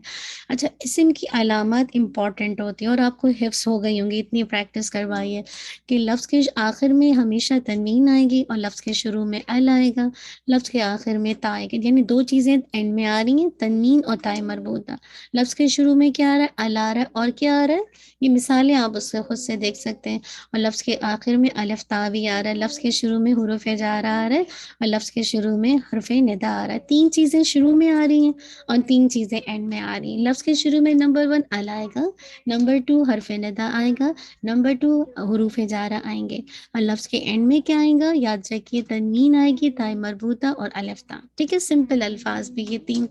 اچھا، اسم کی علامات امپورٹنٹ ہوتی ہیں اور آپ کو حفظ ہو گئی ہوں گی، اتنی پریکٹس کروائی ہے کہ لفظ کے آخر میں ہمیشہ تنوین آئے گی اور لفظ کے شروع میں ال آئے گا، لفظ کے آخر میں تا آئے گی. یعنی دو چیزیں اینڈ میں آ رہی ہیں، تنوین اور تائے مربوطہ. لفظ کے شروع میں کیا آ رہا ہے؟ ال آ رہا ہے. اور کیا آ رہا ہے؟ یہ مثالیں آپ اس سے خود سے دیکھ سکتے ہیں. اور لفظ کے آخر میں الف تا بھی آ رہا ہے. لفظ کے شروع میں حروف جار آ رہا ہے اور لفظ کے شروع میں حرف ندا آ رہا ہے. تین چیزیں شروع میں آ رہی ہیں اور تین چیزیں اینڈ میں آ رہی ہیں. لفظ کے شروع میں نمبر 1 ال آئے گا، نمبر 2 حرف ندا آئے گا، نمبر 2 حروف جارہ آئیں گے. اور لفظ کے اینڈ میں کیا آئے گا؟ یاد رکھیے، تنوین آئے گی، تائے مربوطہ اور الف تا. ٹھیک ہے، سمپل الفاظ بھی یہ تین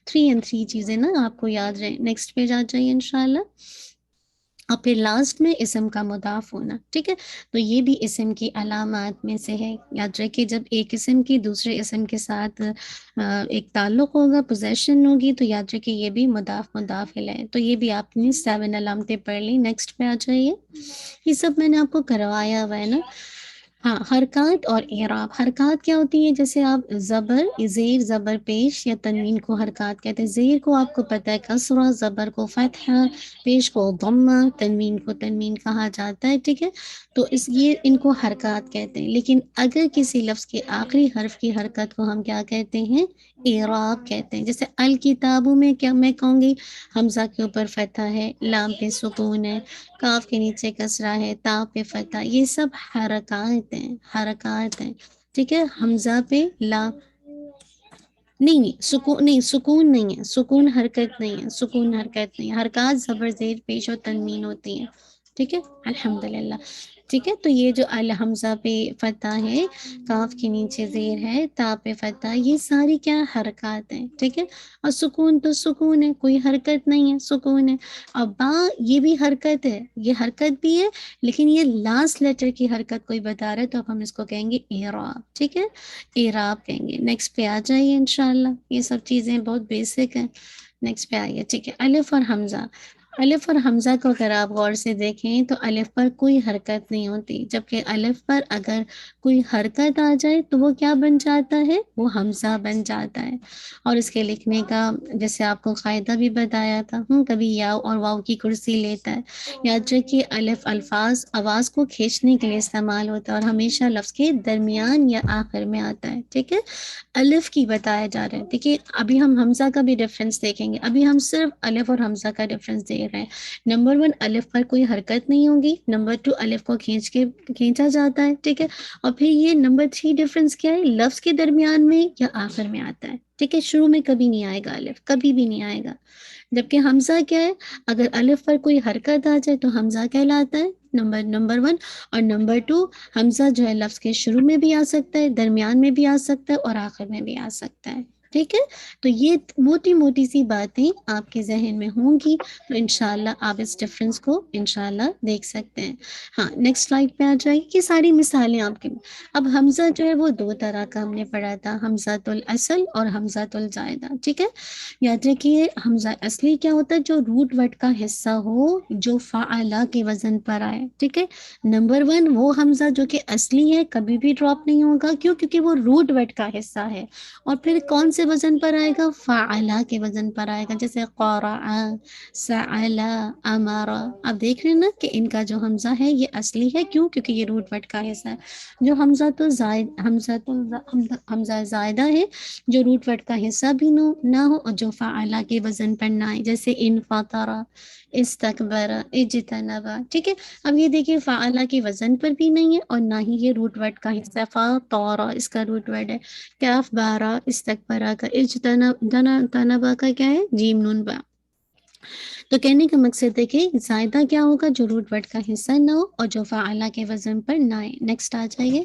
3 and 3 چیزیں نا آپ کو یاد رہیں. نیکسٹ پیج آ جائیے انشاءاللہ. اور پھر لاسٹ میں اسم کا مضاف ہونا. ٹھیک ہے، تو یہ بھی اسم کی علامات میں سے ہے. یاد رکھیے، جب ایک اسم کی دوسرے اسم کے ساتھ ایک تعلق ہوگا، پوزیشن ہوگی، تو یاد رکھیے یہ بھی مضاف ہے. تو یہ بھی آپ نے 7 علامتیں پڑھ لی. نیکسٹ پہ آ جائیے. یہ سب میں نے آپ کو کروایا ہوا ہے نا. ہاں، حرکات اور اعراب. حرکات کیا ہوتی ہیں؟ جیسے آپ زبر، زیر، زبر پیش یا تنوین کو حرکات کہتے ہیں. زیر کو آپ کو پتہ ہے کسرہ، زبر کو فتحہ، پیش کو ضمہ، تنوین کو تنوین کہا جاتا ہے. ٹھیک ہے، تو یہ ان کو حرکات کہتے ہیں. لیکن اگر کسی لفظ کے آخری حرف کی حرکت کو ہم کیا کہتے ہیں؟ اعراب کہتے ہیں. جیسے الکتابوں میں کیا میں کہوں گی؟ حمزہ کے اوپر فتح ہے، لام پہ سکون ہے، کاف کے نیچے کسرہ ہے، تا پہ فتح. یہ سب حرکات ہیں، حرکات ہیں. ٹھیک ہے، حمزہ پہ لام، نہیں سکون نہیں، سکون نہیں ہے، سکون حرکت نہیں ہے، سکون حرکت نہیں ہے. حرکات زبر، زیر، پیش اور تنوین ہوتی ہیں. ٹھیک ہے، الحمدللہ. ٹھیک ہے، تو یہ جو الحمزہ پہ فتح ہے، کاف کے نیچے زیر ہے، تا پہ فتح، یہ ساری کیا حرکات ہیں، ٹھیک ہے، اور سکون تو سکون ہے، کوئی حرکت نہیں ہے، سکون ہے، اور با یہ بھی حرکت ہے، یہ حرکت بھی ہے، لیکن یہ لاسٹ لیٹر کی حرکت کوئی بتا رہا ہے تو اب ہم اس کو کہیں گے اعراب، ٹھیک ہے، اعراب کہیں گے۔ نیکسٹ پہ آ جائیے انشاءاللہ، یہ سب چیزیں بہت بیسک ہیں، نیکسٹ پہ آئیے، ٹھیک ہے۔ الف اور حمزہ، الف اور حمزہ کو اگر آپ غور سے دیکھیں تو الف پر کوئی حرکت نہیں ہوتی، جبکہ الف پر اگر کوئی حرکت آ جائے تو وہ کیا بن جاتا ہے، وہ حمزہ بن جاتا ہے۔ اور اس کے لکھنے کا جیسے آپ کو قاعدہ بھی بتایا تھا، کبھی یا اور واو کی کرسی لیتا ہے، یاد رکھیے الف الفاظ آواز کو کھینچنے کے لیے استعمال ہوتا ہے اور ہمیشہ لفظ کے درمیان یا آخر میں آتا ہے، ٹھیک ہے۔ الف کی بتایا جا رہا ہے، دیکھیے ابھی ہم حمزہ کا بھی ڈفرینس دیکھیں گے، ابھی ہم صرف الف اور حمزہ کا ڈفرینس دیکھ رہے ہیں۔ نمبر 1 الف پر کوئی حرکت نہیں ہوگی، نمبر 2 الف کو کھینچا جاتا ہے، ٹھیک ہے، اور پھر یہ نمبر 3 ڈفرینس کیا ہے، لفظ کے درمیان میں یا آخر میں آتا ہے، ٹھیک ہے، شروع میں کبھی نہیں آئے گا الف، کبھی بھی نہیں آئے گا۔ جبکہ حمزہ کیا ہے، اگر الف پر کوئی حرکت آ جائے تو حمزہ کہلاتا ہے، نمبر 1، اور نمبر 2 حمزہ جو ہے لفظ کے شروع میں بھی آ سکتا ہے، درمیان میں بھی آ سکتا ہے، اور آخر میں بھی آ سکتا ہے، ٹھیک ہے۔ تو یہ موٹی موٹی سی باتیں آپ کے ذہن میں ہوں گی، تو انشاءاللہ آپ اس ڈفرینس کو انشاءاللہ دیکھ سکتے ہیں۔ ہاں نیکسٹ سلائڈ پہ آ جائے، یہ ساری مثالیں آپ کے۔ اب حمزہ جو ہے وہ دو طرح کا ہم نے پڑھا تھا، حمزۃ الاصل اور حمزۃ الزائدہ، ٹھیک ہے۔ یاد رکھیے حمزہ اصلی کیا ہوتا ہے، جو روٹ ورڈ کا حصہ ہو، جو فعلا کے وزن پر آئے، ٹھیک ہے۔ نمبر 1 وہ حمزہ جو کہ اصلی ہے، کبھی بھی ڈراپ نہیں ہوگا، کیوں؟ کیونکہ وہ روٹ ورڈ کا حصہ ہے، اور پھر کون سے وزن پر آئے گا، فعلا کے وزن پر آئے گا، جیسے قرأ، سعلا، امارا۔ اب دیکھ رہے ہیں نا کہ ان کا جو حمزہ ہے یہ اصلی ہے، کیوں؟ کیونکہ یہ روٹ ورڈ کا حصہ ہے۔ جو حمزہ زائدہ ہے، جو روٹ ورڈ کا حصہ بھی نہ ہو اور جو فعلا کے وزن پر نہ آئے، جیسے انفطر، استکبر، اجتنبا، ٹھیک ہے۔ اب یہ دیکھیے فعلا کے وزن پر بھی نہیں ہے اور نہ ہی یہ روٹ ورڈ کا حصہ، فطورا اس کا روٹ ورڈ ہے، کاف بارا، استکبرا کا، اجتنبا کا کیا ہے، جیم نون با۔ تو کہنے کا مقصد ہے کہ زائدہ کیا ہوگا، جو روٹ ورڈ کا حصہ نہ ہو اور جو فعلا کے وزن پر نہ آئے۔ نیکسٹ آ جائیے،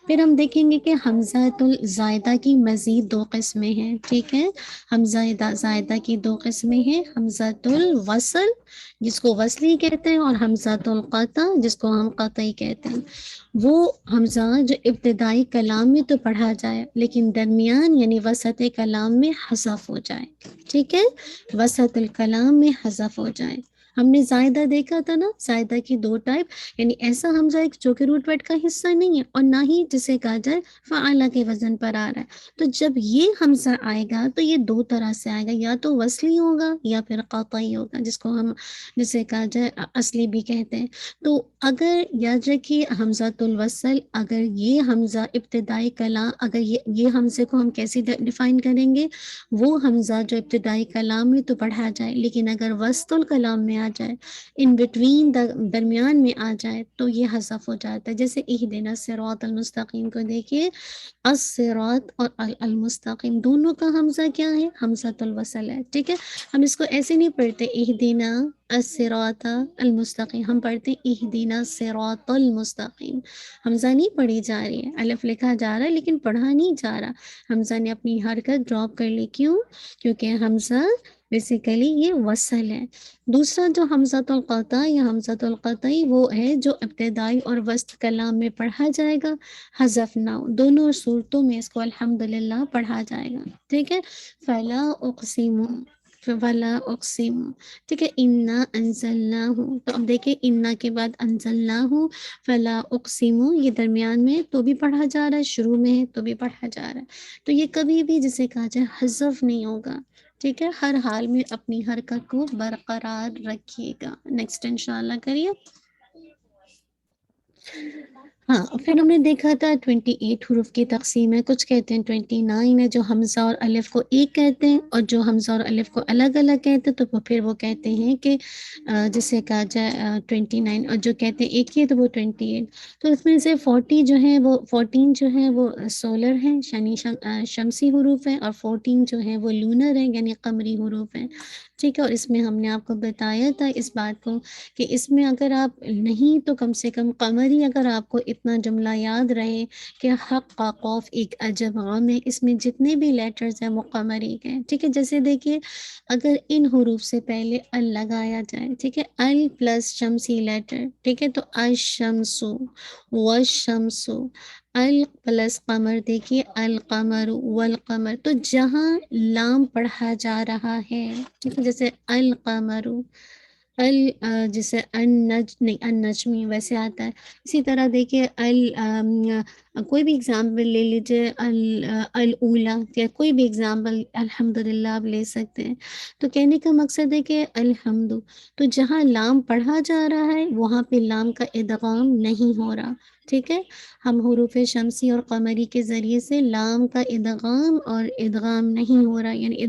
پھر ہم دیکھیں گے کہ حمزۃ الزائدہ کی مزید 2 قسمیں ہیں، ٹھیک ہے۔ حمزہ زائدہ کی 2 قسمیں ہیں، حمزۃ الوصل جس کو وصلی کہتے ہیں، اور حمزۃ القطع جس کو ہم قطعی کہتے ہیں۔ وہ حمزہ جو ابتدائی کلام میں تو پڑھا جائے لیکن درمیان یعنی وسط کلام میں حذف ہو جائے، ٹھیک ہے، وسط الکلام میں حذف ہو جائے۔ ہم نے زائدہ دیکھا تھا نا، زائدہ کی 2 ٹائپ، یعنی ایسا حمزہ ایک جو کہ روٹ ورڈ کا حصہ نہیں ہے اور نہ ہی جسے کہا جائے فعلا کے وزن پر آ رہا ہے۔ تو جب یہ حمزہ آئے گا تو یہ 2 طرح سے آئے گا، یا تو وصلی ہوگا یا پھر قطعی ہوگا، جس کو ہم جسے کہا جائے اصلی بھی کہتے ہیں۔ تو اگر یاد رکھیے حمزۃ الوصل، اگر یہ حمزہ ابتدائی کلام، اگر یہ حمزے کو ہم کیسے ڈیفائن کریں گے، وہ حمزہ جو ابتدائی کلام میں تو پڑھا جائے لیکن اگر وسط الکلام میں آ جائے، ان بٹوین درمیان میں آ جائے، تو یہ حذف ہو جاتا ہے۔ جیسے اہدنا الصراط المستقیم کو دیکھیے، الصراط اور المستقیم دونوں کا حمزہ کیا ہے، حمزۃ الوصل ہے، ٹھیک ہے۔ ہم اس کو ایسے نہیں پڑھتے اہدنا الصراط المستقیم، ہم پڑھتے اہدنا الصراط المستقیم، حمزہ نہیں پڑھی جا رہی ہے، الف لکھا جا رہا ہے لیکن پڑھا نہیں جا رہا، حمزہ نے اپنی حرکت ڈراپ کر لی، کیوں؟ کیونکہ حمزہ بیسیکلی یہ وصل ہے۔ دوسرا جو حمزۃ القطع یا حمزۃ القطعی، وہ ہے جو ابتدائی اور وسط کلام میں پڑھا جائے گا، حذف نہ ہو، دونوں صورتوں میں اس کو الحمدللہ پڑھا جائے گا، ٹھیک ہے۔ فلا اقسم، فلا اقسم، ٹھیک ہے، انا انزلناہ، تو اب دیکھیں انا کے بعد انزلناہ، فلا اقسم، یہ درمیان میں تو بھی پڑھا جا رہا ہے، شروع میں ہے تو بھی پڑھا جا رہا ہے، تو یہ کبھی بھی جسے کہا جائے حذف نہیں ہوگا، ٹھیک ہے۔ ہر حال میں اپنی حرکت کو برقرار رکھیے گا۔ نیکسٹ انشاءاللہ کریے۔ ہاں، پھر ہم نے دیکھا تھا 28 حروف کی تقسیم ہے، کچھ کہتے ہیں 29 ہے جو حمزہ اور الف کو ایک کہتے ہیں، اور جو حمزہ اور الف کو الگ الگ کہتے ہیں تو پھر وہ کہتے ہیں کہ جسے کہا جائے 29، اور جو کہتے ہیں ایک ہی ہے تو وہ 28۔ تو اس میں سے 40 جو ہیں وہ 14 جو ہیں وہ سولر ہیں یعنی شمسی حروف ہیں، اور 14 جو ہیں وہ لونر ہیں یعنی قمری حروف ہیں، ٹھیک ہے۔ اور اس میں ہم نے آپ کو بتایا تھا اس بات کو کہ اس میں اگر آپ نہیں تو کم سے کم قمری اگر آپ کو اتنا جملہ یاد رہے کہ حق کا قوف ایک عجب عام ہے، اس میں جتنے بھی لیٹرز ہیں وہ قمری کے ہیں، ٹھیک ہے۔ جیسے دیکھیے اگر ان حروف سے پہلے ال لگایا جائے، ٹھیک ہے، ال پلس شمسی لیٹر، ٹھیک ہے، تو الشمسو والشمسو، ال پلس قمر، دیکھیے القمر والقمر، تو جہاں لام پڑھا جا رہا ہے، ٹھیک ہے، جیسے القمر، جیسے نہیں النجمی ویسے آتا ہے، اسی طرح دیکھیے کوئی بھی اگزامپل لے لیجیے، الاولا یا کوئی بھی اگزامپل الحمدللہ آپ لے سکتے ہیں۔ تو کہنے کا مقصد ہے کہ الحمد، تو جہاں لام پڑھا جا رہا ہے وہاں پہ لام کا ادغام نہیں ہو رہا، ٹھیک ہے۔ ہم حروف شمسی اور قمری کے ذریعے سے لام کا ادغام اور ادغام نہیں ہو رہا، یعنی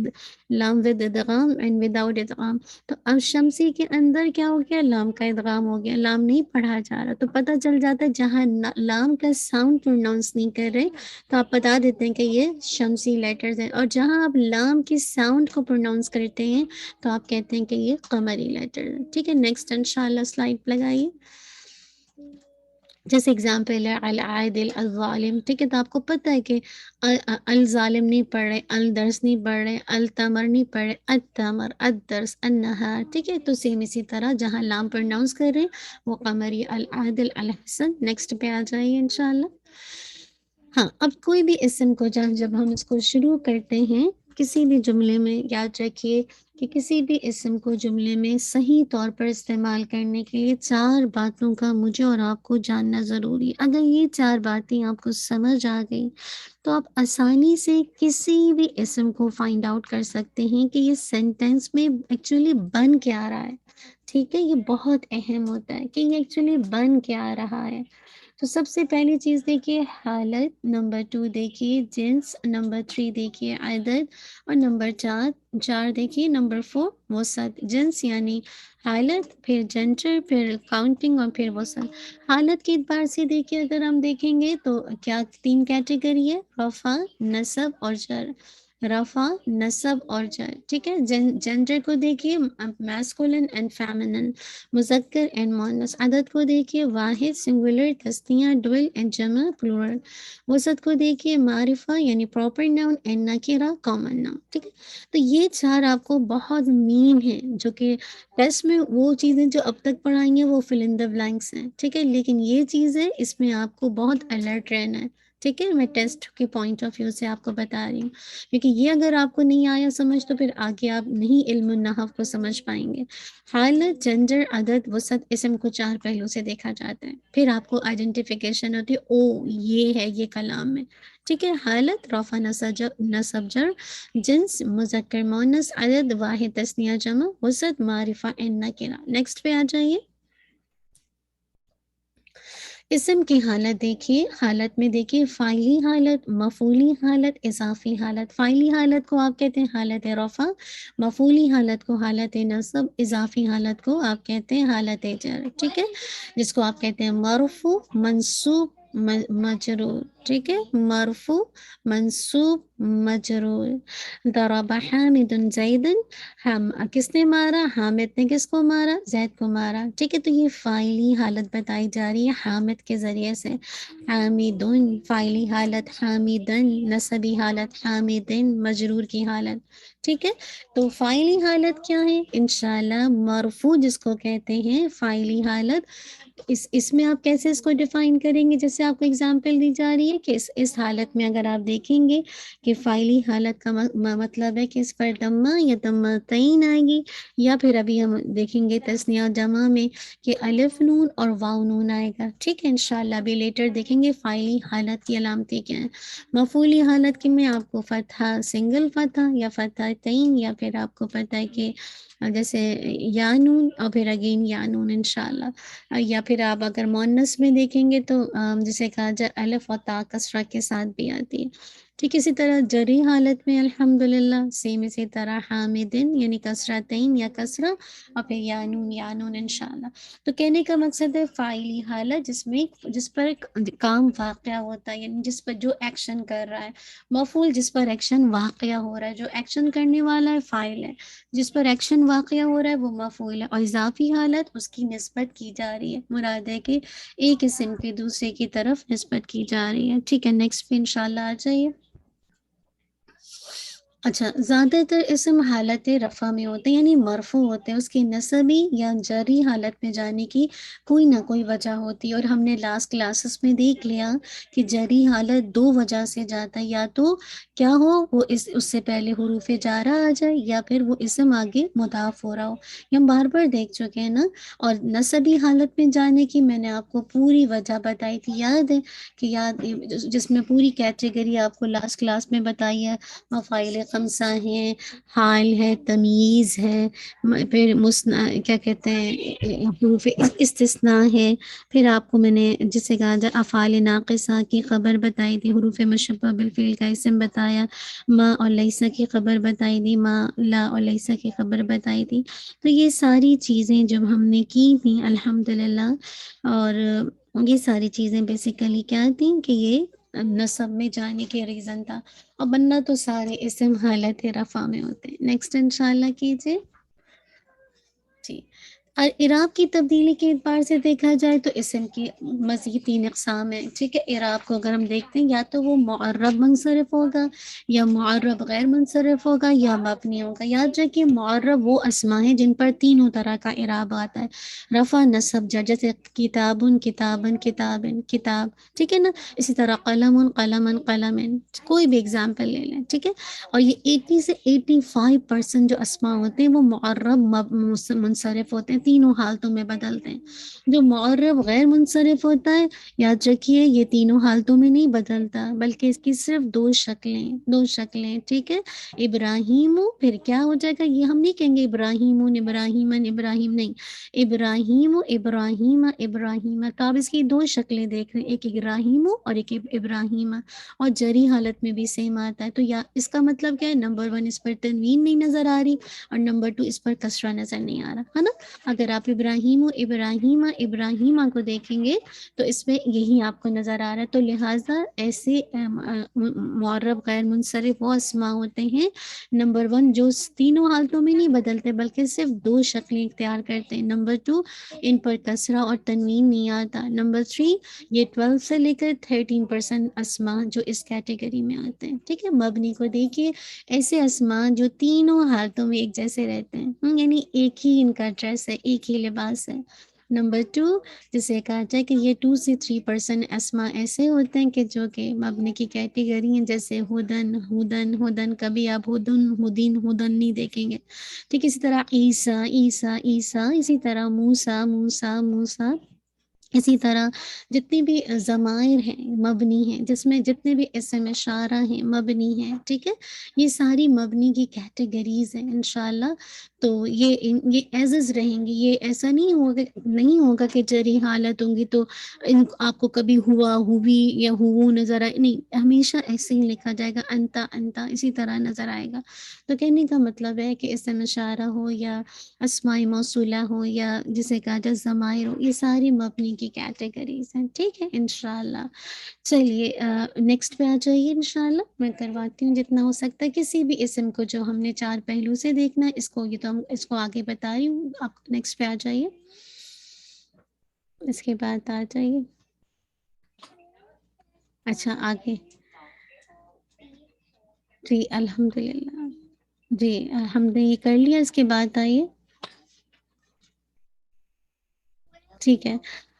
لام ود ادغام اینڈ وداؤٹ ادغام۔ تو اب شمسی کے اندر کیا ہو گیا، لام کا ادغام ہو گیا، لام نہیں پڑھا جا رہا، تو پتہ چل جاتا ہے جہاں لام کا ساؤنڈ پروناؤنس نہیں کر رہے تو آپ بتا دیتے ہیں کہ یہ شمسی لیٹرز ہیں، اور جہاں آپ لام کی ساؤنڈ کو پروناؤنس کرتے ہیں تو آپ کہتے ہیں کہ یہ قمری لیٹرز ہیں، ٹھیک ہے۔ نیکسٹ انشاءاللہ سلائڈ لگائیے۔ جیسے اگزامپل ہے العادل الظالم، ٹھیک ہے، تو آپ کو پتہ ہے کہ الظالم نہیں پڑھ رہے، الدرس نہیں پڑھ رہے، التمر نہیں پڑھ رہے، التمر، الدرس، النہار، ٹھیک ہے۔ تو سیم اسی طرح جہاں لام پرناؤنس کر رہے ہیں وہ قمری، العادل، الحسن۔ نیکسٹ پہ آ جائیے انشاءاللہ۔ ہاں، اب کوئی بھی اسم کو جب ہم اس کو شروع کرتے ہیں کسی بھی جملے میں، یاد رکھیے کہ کسی بھی اسم کو جملے میں صحیح طور پر استعمال کرنے کے لیے 4 باتوں کا مجھے اور آپ کو جاننا ضروری ہے۔ اگر یہ 4 باتیں آپ کو سمجھ آ گئی تو آپ آسانی سے کسی بھی اسم کو فائنڈ آؤٹ کر سکتے ہیں کہ یہ سینٹینس میں ایکچولی بن کیا رہا ہے، ٹھیک ہے۔ یہ بہت اہم ہوتا ہے کہ یہ ایکچولی بن کیا رہا ہے۔ تو سب سے پہلی چیز دیکھیے حالت، نمبر 2 دیکھیے جنس، نمبر 3 دیکھیے عدد، اور نمبر 4 دیکھیے نمبر 4 وسعت۔ جنس یعنی حالت، پھر جنڈر، پھر کاؤنٹنگ، اور پھر وسعت۔ حالت کے اعتبار سے دیکھیے اگر ہم دیکھیں گے تو کیا 3 کیٹیگری ہے، رفع، نصب اور جر۔ رفع، نصب اور جر، ٹھیک ہے۔ جنڈر کو دیکھیے میسکولن اینڈ فیمنن، مذکر اینڈ مؤنث۔ عدد کو دیکھیے واحد سنگولر، تسنیہ ڈوئل اینڈ جمع پلورل۔ وسط کو دیکھیے معرفہ یعنی پراپر ناؤن اینڈ نکرہ کامن ناؤن، ٹھیک ہے۔ تو یہ 4 آپ کو بہت مین ہیں جو کہ ٹیسٹ میں وہ چیزیں جو اب تک پڑھائیں گے وہ فل ان دا بلینکس ہیں، ٹھیک ہے، لیکن یہ چیزیں اس میں آپ کو بہت الرٹ رہنا ہے، ٹھیک ہے۔ میں ٹیسٹ کے پوائنٹ آف ویو سے آپ کو بتا رہی ہوں، کیونکہ یہ اگر آپ کو نہیں آیا سمجھ تو پھر آگے آپ نہیں علم النحو کو سمجھ پائیں گے۔ حالت، جنڈر، عدد، وسعت، اسم کو 4 پہلو سے دیکھا جاتا ہے، پھر آپ کو آئیڈینٹیفیکیشن ہوتی ہے، او یہ ہے یہ کلام میں، ٹھیک ہے۔ حالت رفع نصب جر، جنس مذکر مؤنث، عدد واحد تثنیہ جمع، وسعت معرفہ اینڈ نکرہ۔ نیکسٹ پہ آ جائیے۔ اسم کی حالت دیکھیے، حالت میں دیکھیے فاعلی حالت، مفعولی حالت، اضافی حالت۔ فاعلی حالت کو آپ کہتے ہیں حالت رفع، مفعولی حالت کو حالت نصب، اضافی حالت کو آپ کہتے ہیں حالت جر، ٹھیک ہے، جس کو آپ کہتے ہیں مرفوع، منصوب، مجرور، ٹھیک ہے، مرفوع، منصوب، مجرور۔ ضرب حامد زیدن، ہم کس نے مارا، حامد نے کس کو مارا، زید کو مارا، ٹھیک ہے۔ تو یہ فاعلی حالت بتائی جا رہی ہے حامد کے ذریعے سے۔ حامدن فاعلی حالت، حامدن نصبی حالت، حامدن مجرور کی حالت، ٹھیک ہے۔ تو فاعلی حالت کیا ہے، انشاءاللہ مرفوع جس کو کہتے ہیں فاعلی حالت، اس میں آپ کیسے اس کو ڈیفائن کریں گے، جیسے آپ کو اگزامپل دی جا رہی ہے کہ اس حالت میں اگر آپ دیکھیں گے کہ فائلی حالت کا مطلب ہے کہ اس پر دمہ یا دمتین آئے گی، یا پھر ابھی ہم دیکھیں گے تثنیہ جمع میں کہ الف نون اور واو نون آئے گا، ٹھیک ہے انشاءاللہ ابھی لیٹر دیکھیں گے فائلی حالت کی علامتیں کیا ہیں۔ مفعولی حالت کی میں آپ کو فتحہ سنگل فتحہ یا فتحہ تین، یا پھر آپ کو پتہ ہے کہ جیسے یا نون اور پھر اگین یا نون انشاءاللہ، یا پھر آپ اگر مؤنث میں دیکھیں گے تو جسے کہا جائے الف اور تا کسرہ کے ساتھ بھی آتی ہے، ٹھیک اسی طرح جری حالت میں الحمدللہ سیم اسی طرح حامدن یعنی کسرتین یا کسرہ اور پھر یا نون انشاءاللہ۔ تو کہنے کا مقصد ہے فاعلی حالت جس پر ایک کام واقعہ ہوتا ہے، یعنی جس پر جو ایکشن کر رہا ہے، مفعول جس پر ایکشن واقعہ ہو رہا ہے، جو ایکشن کرنے والا ہے فاعل ہے، جس پر ایکشن واقعہ ہو رہا ہے وہ مفعول ہے، اور اضافی حالت اس کی نسبت کی جا رہی ہے، مراد ہے کہ ایک اسم کی دوسرے کی طرف نسبت کی جا رہی ہے، ٹھیک ہے نیکسٹ پہ انشاءاللہ آ جائیے۔ اچھا، زیادہ تر اسم حالت رفع میں ہوتے ہیں یعنی مرفوع ہوتے ہیں، اس کی نسبی یا جری حالت میں جانے کی کوئی نہ کوئی وجہ ہوتی ہے، اور ہم نے لاسٹ کلاسز میں دیکھ لیا کہ جری حالت دو وجہ سے جاتا ہے، یا تو کیا ہو وہ اس سے پہلے حروف جارہ آ جائے، یا پھر وہ اسم آگے مضاف ہو رہا ہو، یہ ہم بار بار دیکھ چکے ہیں نا۔ اور نسبی حالت میں جانے کی میں نے آپ کو پوری وجہ بتائی تھی، یاد ہے کہ جس میں پوری کیٹیگری آپ کو لاسٹ کلاس میں بتائی ہے، مفاعل خمسہ ہیں، حال ہے، تمیز ہے، پھر کیا کہتے ہیں حروف استثناء ہے، پھر آپ کو میں نے جسے کہا جائے افعال ناقصہ کی خبر بتائی تھی، حروف مشبہ بالفعل کا اسم بتایا، ما اور لیسا کی خبر بتائی تھی، ما لا اور لیسا کی خبر بتائی تھی۔ تو یہ ساری چیزیں جب ہم نے کی تھیں الحمدللہ، اور یہ ساری چیزیں بیسیکلی کیا تھیں کہ یہ نصب میں جانے کے ریزن تھا، اور بننا تو سارے اسم حالت رفع میں ہوتے ہیں۔ نیکسٹ انشاءاللہ کیجئے جی۔ اور اعراب کی تبدیلی کے اعتبار سے دیکھا جائے تو اسم کی مزید تین اقسام ہیں، ٹھیک ہے۔ اعراب کو اگر ہم دیکھتے ہیں یا تو وہ معرب منصرف ہوگا، یا معرب غیر منصرف ہوگا، یا مبنی ہوگا۔ یاد رکھیے معرب وہ اسما ہیں جن پر تینوں طرح کا اعراب آتا ہے، رفع نصب جر، جیسے کتابن کتابن کتابن کتاب، ٹھیک ہے نا۔ اسی طرح قلم قلمن قلمن، کوئی بھی اگزامپل لے لیں، ٹھیک ہے۔ اور یہ 80 سے 85% جو اسما ہوتے ہیں وہ معرب منصرف ہوتے ہیں، تینوں حالتوں میں بدلتے ہیں۔ جو معرب غیر منصرف ہوتا ہے، یاد رکھیے یہ تینوں حالتوں میں نہیں بدلتا، بلکہ اس کی صرف دو شکلیں، ٹھیک ہے۔ ابراہیم پھر کیا ہو جائے گا، یہ ہم نہیں کہیں گے ابراہیم ابراہیمن ابراہیم، نہیں، ابراہیم ابراہیم ابراہیم۔ تو آپ اس کی دو شکلیں دیکھ رہے ہیں، ایک ابراہیم اور ایک ابراہیم، اور جری حالت میں بھی سیم آتا ہے۔ تو یا اس کا مطلب کیا ہے، نمبر 1 اس پر تنوین نہیں نظر آ رہی، اور نمبر 2 اس پر کسرہ نظر نہیں آ رہا، ہے نا۔ اگر آپ ابراہیم ابراہیمہ کو دیکھیں گے تو اس میں یہی آپ کو نظر آ رہا ہے۔ تو لہٰذا ایسے معرب غیر منصرف وہ اسما ہوتے ہیں نمبر 1 جو تینوں حالتوں میں نہیں بدلتے بلکہ صرف دو شکلیں اختیار کرتے ہیں، نمبر 2 ان پر کسرہ اور تنوین نہیں آتا، نمبر 3 یہ 12 سے لے کر 13% اسما جو اس کیٹیگری میں آتے ہیں، ٹھیک ہے۔ مبنی کو دیکھیے، ایسے اسما جو تینوں حالتوں میں ایک جیسے رہتے ہیں، یعنی ایک ہی ان کا ڈریس ہے، ایک ہی لباس ہے۔ نمبر 2 جسے کہا جائے کہ یہ 2 سے 3% اسما ایسے ہوتے ہیں کہ جو کہ مبنی کی کیٹیگری ہیں، جیسے ہدن ہدن ہدن، کبھی آپ ہدن ہدین ہدن نہیں دیکھیں گے، ٹھیک۔ اسی طرح عیسیٰ عیسیٰ عیسیٰ، اسی طرح موسیٰ موسیٰ موسیٰ، اسی طرح جتنی بھی ضمائر ہیں مبنی ہیں، جس میں جتنے بھی اسم اشارہ ہیں مبنی ہیں، ٹھیک ہے۔ یہ ساری مبنی کی کیٹیگریز ہیں انشاءاللہ۔ تو یہ ایز از رہیں گی، یہ ایسا نہیں ہوگا کہ جری حالت ہوں گی تو آپ کو کبھی ہوا ہوئی یا ہو نظر آئے، نہیں، ہمیشہ ایسے ہی لکھا جائے گا، انتا انتا اسی طرح نظر آئے گا۔ تو کہنے کا مطلب ہے کہ اسم اشارہ ہو یا اسماء موصولہ ہو یا جسے کہا جائے ضمائر ہو، یہ ساری مبنی کی کیٹیگریز ہیں، ٹھیک ہے انشاءاللہ۔ چلیے نیکسٹ پہ آ جائیے انشاءاللہ، میں کرواتی ہوں جتنا ہو سکتا ہے۔ کسی بھی اسم کو جو ہم نے 4 پہلو سے دیکھنا ہے، یہ تو ہم اس کو آگے بتا رہی ہوں، آپ نیکسٹ پہ آ جائیے، اس کے بعد آ جائیے۔ اچھا آگے، جی الحمدللہ، جی ہم نے یہ کر لیا، اس کے بعد آئیے، ٹھیک ہے۔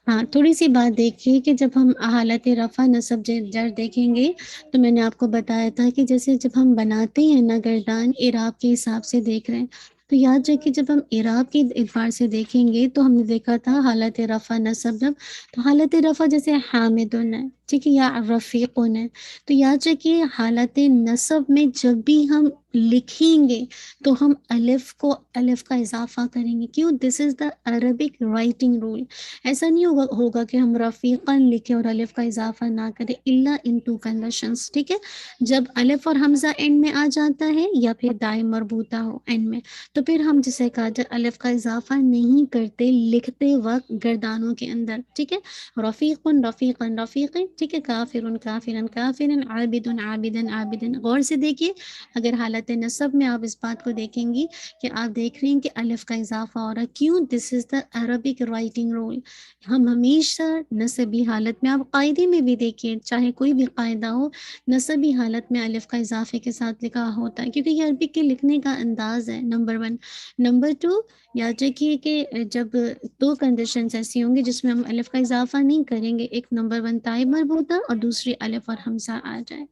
ہاں تھوڑی سی بات دیکھیے کہ جب ہم حالت رفع نصب جر دیکھیں گے تو میں نے آپ کو بتایا تھا کہ جیسے جب ہم بناتے ہیں نا گردان اعراب کے حساب سے دیکھ رہے ہیں، تو یاد رکھیے جب ہم اعراب کے اعتبار سے دیکھیں گے تو ہم نے دیکھا تھا حالت رفع نصب جب، تو حالت رفع جیسے حامدن ہے، ٹھیک ہے، یا رفیقن ہے، تو یاد رکھیے حالت نصب میں جب بھی ہم لکھیں گے تو ہم الف کا اضافہ کریں گے، کیوں؟ دس از دا عربک رائٹنگ رول۔ ایسا نہیں ہوگا کہ ہم رفیقاً لکھیں اور الف کا اضافہ نہ کریں، الا ان ٹو کنڈیشنز، ٹھیک ہے، جب الف اور حمزہ اینڈ میں آ جاتا ہے یا پھر دائم مربوطہ ہو اینڈ میں، تو پھر ہم جسے کہا جائے الف کا اضافہ نہیں کرتے لکھتے وقت گردانوں کے اندر، ٹھیک ہے، رفیقن رفیقن رفیقن، ٹھیک ہے، کافرن کافرن کافرن، عابدن عابدن عابدن۔ غور سے دیکھیے اگر حالت نصب میں آپ اس بات کو دیکھیں گی کہ آپ دیکھ رہے ہیں کہ الف کا اضافہ ہو رہا ہے، کیوں؟ دس از دا عربک رائٹنگ رول۔ ہم ہمیشہ نصبی حالت میں، آپ قاعدے میں بھی دیکھیے چاہے کوئی بھی قاعدہ ہو، نصبی حالت میں الف کا اضافے کے ساتھ لکھا ہوتا ہے، کیونکہ یہ عربی کے لکھنے کا انداز ہے، نمبر ون۔ نمبر ٹو، یاد رکھیے کہ جب دو کنڈیشنز ایسی ہوں گی جس میں ہم الف کا اضافہ نہیں کریں گے، ایک نمبر ون تائی مربوطہ اور دوسری الف اور حمزہ آ جائے۔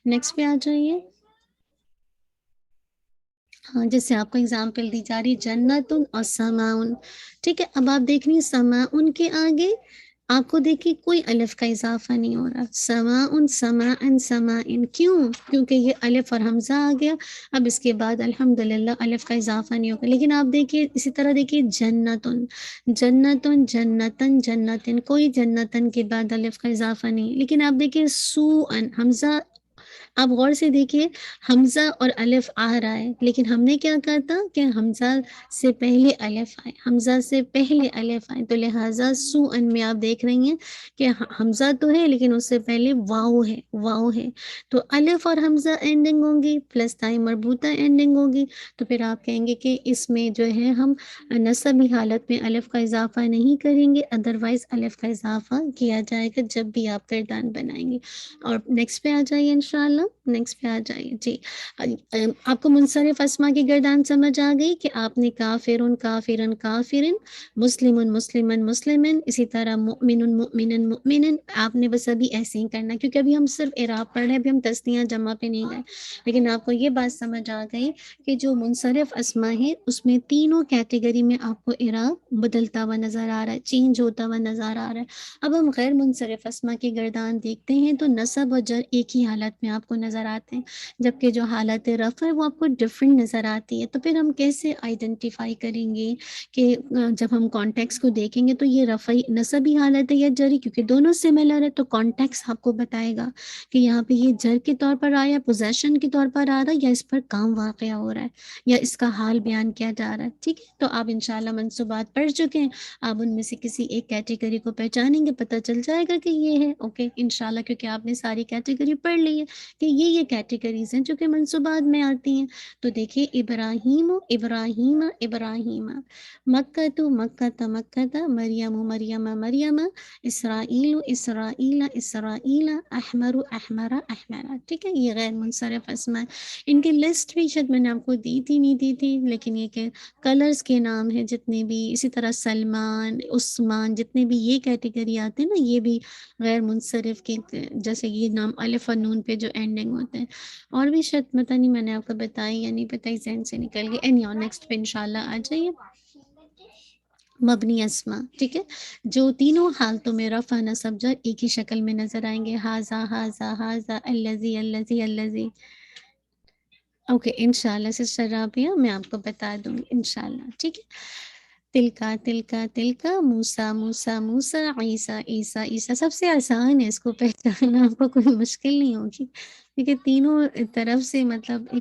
نیکسٹ پہ آ جائیے۔ ہاں جیسے آپ کو اگزامپل دی جا رہی جنتن اور سماؤن، ٹھیک ہے، اب آپ دیکھ رہی ہیں سماؤن کے آگے آپ کو دیکھیے کوئی الف کا اضافہ نہیں ہو رہا، سماؤن سماءن سمائن، کیوں؟ کیونکہ یہ الف اور حمزہ آ گیا، اب اس کے بعد الحمدللہ الف کا اضافہ نہیں ہوگا۔ لیکن آپ دیکھیے اسی طرح دیکھیے جنتن جنتن جنتن جنتن، کوئی جنتن کے بعد الف کا اضافہ نہیں، لیکن آپ دیکھیے سوءن حمزہ، آپ غور سے دیکھیے حمزہ اور الف آ رہا ہے، لیکن ہم نے کیا کہا تھا کہ حمزہ سے پہلے الف آئے، حمزہ سے پہلے الف آئے، تو لہٰذا سو ان میں آپ دیکھ رہی ہیں کہ حمزہ تو ہے لیکن اس سے پہلے واؤ ہے، واؤ ہے، تو الف اور حمزہ اینڈنگ ہوں گی پلس تائی مربوطہ اینڈنگ ہوگی، تو پھر آپ کہیں گے کہ اس میں جو ہے ہم نصبی حالت میں الف کا اضافہ نہیں کریں گے، ادروائز الف کا اضافہ کیا جائے گا جب بھی آپ گردان بنائیں گے۔ اور نیکسٹ پہ آ جائیے انشاءاللہ، نیکسٹ پہ آ جائیے جی۔ آپ کو منصرف اسما کی گردان سمجھ آ گئی کہ آپ نے کافرن کافرن کافرن، مسلمن مسلمن مسلمن، اسی طرح مؤمن مؤمن مؤمن، آپ نے بس ابھی ایسے ہی کرنا کیونکہ ابھی ہم صرف اعراب پڑھ رہے ہیں، ابھی ہم تسنیہ جمع پہ نہیں گئے، لیکن آپ کو یہ بات سمجھ آ گئی کہ جو منصرف اسما ہے اس میں تینوں کیٹیگری میں آپ کو اعراب بدلتا ہوا نظر آ رہا ہے، چینج ہوتا ہوا نظر آ رہا ہے۔ اب ہم غیر منصرف اسما کی گردان دیکھتے ہیں تو نصب اور جر ایک ہی حالت میں آپ کو نظر آتے ہیں، جبکہ جو حالت رفع ہے وہ آپ کو ڈفرینٹ نظر آتی ہے، تو پھر ہم کیسے آئیڈینٹیفائی کریں گے کہ جب ہم کانٹیکس کو دیکھیں گے تو یہ رفعی نصبی حالت ہے یا جری، کیونکہ دونوں سملر ہے، تو کانٹیکس آپ کو بتائے گا کہ یہاں پہ یہ جر کے طور پر آیا، پوزیشن کے طور پر آ رہا ہے، یا اس پر کام واقع ہو رہا ہے، یا اس کا حال بیان کیا جا رہا ہے، ٹھیک ہے، تو آپ انشاءاللہ منصوبات پڑھ چکے ہیں، آپ ان میں سے کسی ایک کیٹیگری کو پہچانیں گے، پتہ چل جائے گا کہ یہ ہے، اوکے انشاءاللہ، کیونکہ آپ نے ساری کیٹیگری پڑھ لی ہے کہ یہ کیٹیگریز ہیں جو کہ منصوبات میں آتی ہیں۔ تو دیکھیے ابراہیم ابراہیم ابراہیم، مکہ تو مکہ تا مکہ تا، مریم مریم مریم، اسرائیل اسرائیل اسرائیل، احمر احمر احمر، ٹھیک ہے، یہ غیر منصرف اسماء، ان کی لسٹ بھی شاید میں نے آپ کو دی تھی نہیں دی تھی، لیکن یہ کہ کلرز کے نام ہیں جتنے بھی، اسی طرح سلمان عثمان، جتنے بھی یہ کیٹیگری آتے ہیں نا، یہ بھی غیر منصرف کے، جیسے یہ نام الف اور نون پہ جو اینڈنگ ہوتے ہیں، اور بھی شاید پتہ نہیں میں نے آپ کو بتائی یا نہیں بتائی، ذہن سے نکل گئی، اینی ہاؤ نیکسٹ پہ انشاءاللہ آ جائیے۔ مبنی اسما، ٹھیک ہے، جو تینوں حالتوں میں رفع نصب جر ایک ہی شکل میں نظر آئیں گے، ہاذا ہاذا ہاذا، الذی الذی الذی، اوکے انشاءاللہ سسٹر رابعہ میں آپ کو بتا دوں گی انشاءاللہ، ٹھیک ہے، تلکا تلکا تلکا، موسیٰ موسیٰ موسیٰ، عیسیٰ عیسیٰ عیسیٰ، سب سے آسان ہے اس کو پہچاننا، آپ کو کوئی مشکل نہیں ہوگی کیونکہ تینوں طرف سے مطلب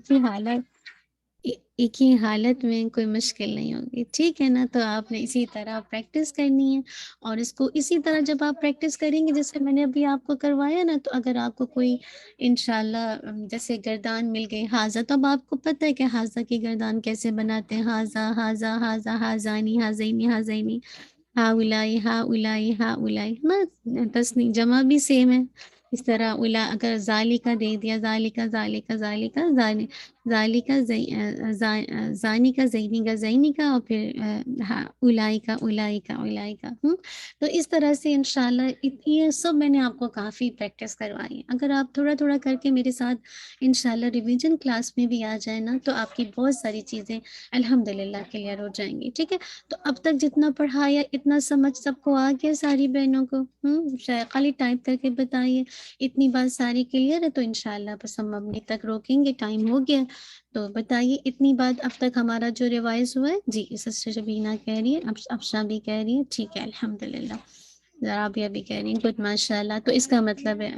ایک ہی حالت میں کوئی مشکل نہیں ہوگی، ٹھیک ہے نا، تو آپ نے اسی طرح پریکٹس کرنی ہے، اور اس کو اسی طرح جب آپ پریکٹس کریں گے جیسے میں نے ابھی آپ کو کروایا نا، تو اگر آپ کو کوئی انشاءاللہ جیسے گردان مل گئی حاضہ، تو اب آپ کو پتہ ہے کہ حاضہ کی گردان کیسے بناتے ہیں، حاضہ حاضہ حاضہ حاضانی حاضینی حاضینی، ہا اولائی ہا اولائی ہا اولائی، نا تسنی جمع بھی سیم ہے، اس طرح اولا اگر ذالکا دے دیا، ذالکا ذالکا ذالکا ذالک، ذالی کا زانی کا زینی کا زینی کا، اور پھر ہاں الائی کا الائی کا الائی کا. تو اس طرح سے انشاءاللہ یہ سب میں نے آپ کو کافی پریکٹس کروائی ہے. اگر آپ تھوڑا تھوڑا کر کے میرے ساتھ انشاءاللہ ریویژن کلاس میں بھی آ جائیں نا، تو آپ کی بہت ساری چیزیں الحمدللہ کلیئر ہو جائیں گی. ٹھیک ہے، تو اب تک جتنا پڑھایا اتنا سمجھ سب کو آ گیا ساری بہنوں کو؟ شاید خالی ٹائپ کر کے بتائیے اتنی بات ساری کلیئر ہے. تو انشاءاللہ بس ہم اپنی تک روکیں گے، ٹائم ہو گیا. تو بتائیے اتنی بات اب تک ہمارا جو ریوائز ہوا ہے. جی سسٹر شبینہ کہہ رہی ہے، افشا بھی کہہ رہی ہے. ٹھیک ہے الحمدللہ. رابعہ بھی کہہ رہی ہیں گڈ ماشاء اللہ. تو اس کا مطلب ہے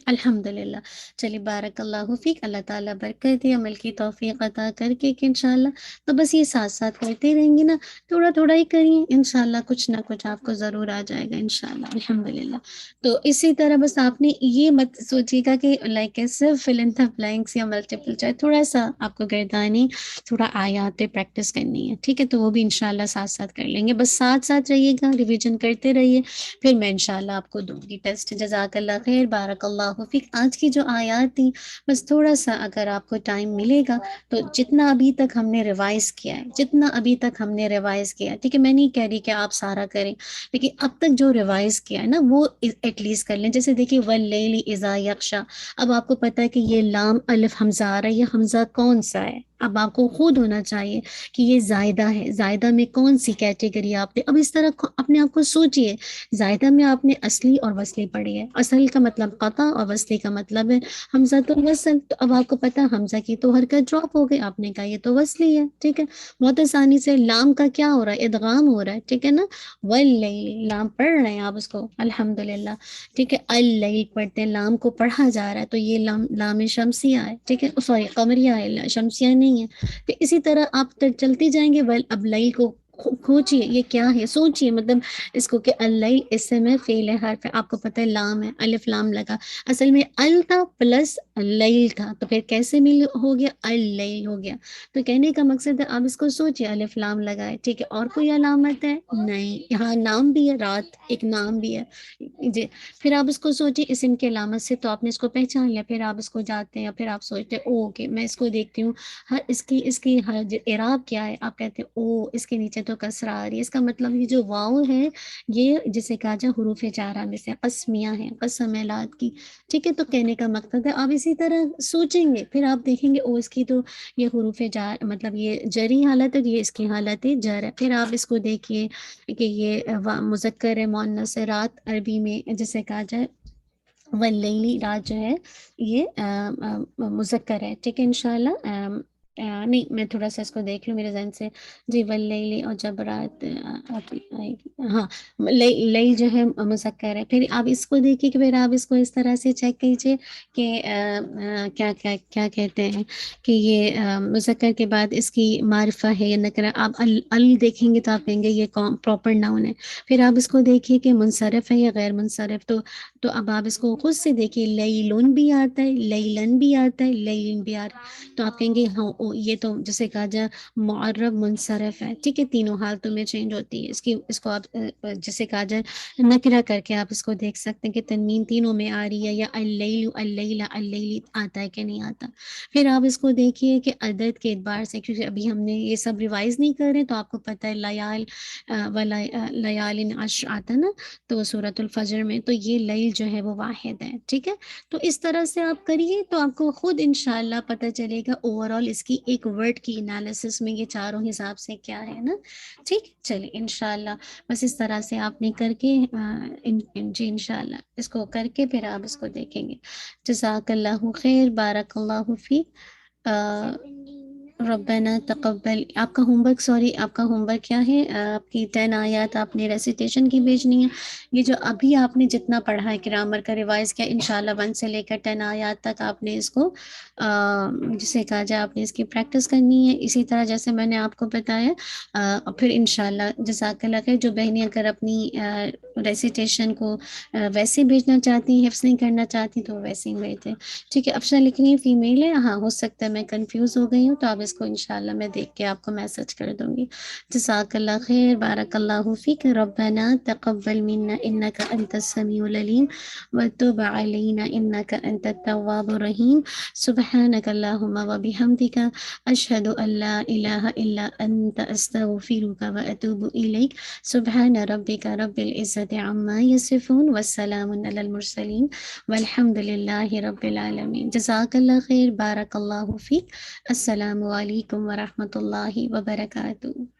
الحمدللہ. چلیے بارک اللہ فیک، اللہ تعالیٰ برکت دے، عمل کی توفیق عطا کر کے کہ انشاءاللہ. تو بس یہ ساتھ ساتھ کرتے رہیں گے نا، تھوڑا تھوڑا ہی کریے، انشاءاللہ کچھ نہ کچھ آپ کو ضرور آ جائے گا انشاءاللہ الحمدللہ. تو اسی طرح بس آپ نے یہ مت سوچیے گا کہ لائک صرف فل ان دا بلینکس یا ملٹیپل چوائس، تھوڑا سا آپ کو گردانی تھوڑا آیات پہ پریکٹس کرنی ہے. ٹھیک ہے، تو وہ بھی انشاءاللہ ساتھ ساتھ کر لیں گے. بس ساتھ ساتھ رہیے گا، ریویژن کرتے رہیے، پھر میں انشاءاللہ آپ کو دوں گی ٹیسٹ. جزاک اللہ خیر، بارک اللہ فیک. آج کی جو آیات تھی بس تھوڑا سا اگر آپ کو ٹائم ملے گا تو جتنا ابھی تک ہم نے ریوائز کیا ہے، جتنا ابھی تک ہم نے ریوائز کیا ہے، ٹھیک ہے، میں نہیں کہہ رہی کہ آپ سارا کریں، لیکن اب تک جو ریوائز کیا ہے نا وہ ایٹ لیسٹ کر لیں. جیسے دیکھیے واللیل اذا یغشا، اب آپ کو پتا ہے کہ یہ لام الف حمزہ آ رہا ہے، یہ حمزہ کون سا ہے؟ اب آپ کو خود ہونا چاہیے کہ یہ زائدہ ہے، زائدہ میں کون سی کیٹیگری آپ نے. اب اس طرح اپنے آپ کو سوچئے، زائدہ میں آپ نے اصلی اور وصلی پڑھی ہے. اصل کا مطلب قطع اور وصلی کا مطلب ہے حمزہ الوصل. تو اب آپ کو پتا حمزہ کی تو حرکت ڈراپ ہو گئی، آپ نے کہا یہ تو وصلی ہے. ٹھیک ہے، بہت آسانی سے. لام کا کیا ہو رہا ہے؟ ادغام ہو رہا ہے. ٹھیک ہے نا، واللیل لام پڑھ رہے ہیں آپ اس کو الحمدللہ. ٹھیک ہے، اللیل پڑھتے ہیں، لام کو پڑھا جا رہا ہے، تو یہ لام شمسیہ ہے. ٹھیک ہے، سوری قمریہ ہے، شمسیہ نہیں ہے. تو اسی طرح آپ چلتے جائیں گے. اب لیل کو کھوچیے، یہ کیا ہے سوچیے، مطلب اس کو کہ اللیل اسم ہے، فعل ہے، حرف ہے. آپ کو پتہ ہے لام ہے، الف لام لگا، اصل میں ال تھا پلس لیل تھا، تو پھر کیسے مل ہو گیا؟ اللیل ہو گیا. تو کہنے کا مقصد ہے آپ اس کو سوچیے، الف لام لگائے. ٹھیک ہے، اور کوئی علامت ہے؟ نہیں. یہاں نام بھی ہے، رات ایک نام بھی ہے. جی، پھر آپ اس کو سوچیے اسم کے علامت سے، تو آپ نے اس کو پہچان لیا. پھر آپ اس کو جاتے ہیں، پھر آپ سوچتے ہیں اوکے میں اس کو دیکھتی ہوں، اس کی اعراب کیا ہے؟ آپ کہتے ہیں او اس کے نیچے تو کسرہ آ رہی ہے، اس کا مطلب یہ جو واو ہے یہ جسے کہا جائے حروف جارہ میں سے قسمیہ ہیں، قسم لات کی. ٹھیک ہے، تو کہنے کا مقصد ہے آپ اسی طرح سوچیں گے، پھر آپ دیکھیں گے او اس کی تو یہ حروف جار مطلب یہ جری حالت ہے، یہ اس کی حالت ہے جر ہے. پھر آپ اس کو دیکھیے کہ یہ مذکر ہے مؤنث ہے، رات عربی میں جسے کہا جائے واللیلی، رات جو ہے یہ مذکر ہے. ٹھیک ہے انشاءاللہ. نہیں میں تھوڑا سا اس کو دیکھ لوں میرے ذہن سے. جی واللیلی، اور جب رات آئے گی، ہاں لیل جو ہے مذکر ہے. پھر آپ اس کو دیکھیے کہ پھر آپ اس کو اس طرح سے چیک کیجیے کہ کیا کیا کیا کہتے ہیں کہ یہ مذکر کے بعد اس کی معرفہ ہے یا نکرہ. آپ ال دیکھیں گے تو آپ کہیں گے یہ پراپر ناؤن ہے. پھر آپ اس کو دیکھیے کہ منصرف ہے یا غیر منصرف. تو اب آپ اس کو خود سے دیکھیے، لیلن بھی آتا ہے، لیلن بھی آتا ہے، لیلن بھی آتا ہے. تو آپ کہیں گے ہاں یہ تو جسے کہا جائے معرب منصرف ہے. ٹھیک ہے، تینوں حالتوں میں چینج ہوتی ہے اس کو آپ جسے کہا جائے نکرہ کر کے آپ اس کو دیکھ سکتے ہیں کہ تنوین تینوں میں آ رہی ہے یا اللیل اللیل اللیل آتا ہے کہ نہیں آتا. پھر آپ اس کو دیکھیے کہ عدد کے اعتبار سے، کیونکہ ابھی ہم نے یہ سب ریوائز نہیں کر رہے تو آپ کو پتہ ہے لیال لیال عشر آتا ہے نا تو سورۃ الفجر میں، تو یہ لیل جو ہے وہ واحد ہے. ٹھیک ہے، تو اس طرح سے آپ کریے تو آپ کو خود انشاءاللہ پتہ چلے گا اوور آل اس کی ایک ورڈ کی انالیسس میں یہ چاروں حساب سے کیا ہے نا. ٹھیک، چلیے انشاءاللہ بس اس طرح سے آپ نے کر کے جی انشاءاللہ اس کو کر کے پھر آپ اس کو دیکھیں گے. جزاک اللہ خیر، بارک اللہ فیک. ربنا تقبل. آپ کا ہوم ورک، سوری آپ کا ہوم ورک کیا ہے؟ آپ کی 10 آیات آپ نے ریسیٹیشن کی بھیجنی ہے. یہ جو ابھی آپ نے جتنا پڑھا ہے گرامر کا ریوائز کیا، انشاءاللہ 1 سے لے کر 10 آیات تک آپ نے اس کو جسے کہا جائے آپ نے اس کی پریکٹس کرنی ہے. اسی طرح جیسے میں نے آپ کو بتایا پھر انشاءاللہ جزاک اللہ خیر. جو بہنیں اگر اپنی ریسیٹیشن کو ویسے بھیجنا چاہتی ہیں، حفظ نہیں کرنا چاہتی تو ویسے ہی بھیج دیں. ٹھیک ہے، افشا لکھ رہی ہیں فیمیل ہے، ہاں ہو سکتا ہے میں کنفیوز ہو گئی ہوں تو آپ اس کو انشاءاللہ میں دیکھ کے آپ کو میسج کر دوں گی۔ جزاک اللہ خیر، بارک اللہ فیک، ربنا تقبل منا انک انت السمیع العلیم وتب علینا انک انت التواب الرحیم، سبحانک اللہم وبحمدک، اشہد ان لا الہ الا انت، استغفرک واتوب الیک، سبحان ربک رب العزت عما یصفون والسلام علی المرسلین والحمد للہ رب العالمین۔ جزاک اللہ خیر، بارک اللہ فیک، السلام علیکم ورحمۃ اللہ وبرکاتہ۔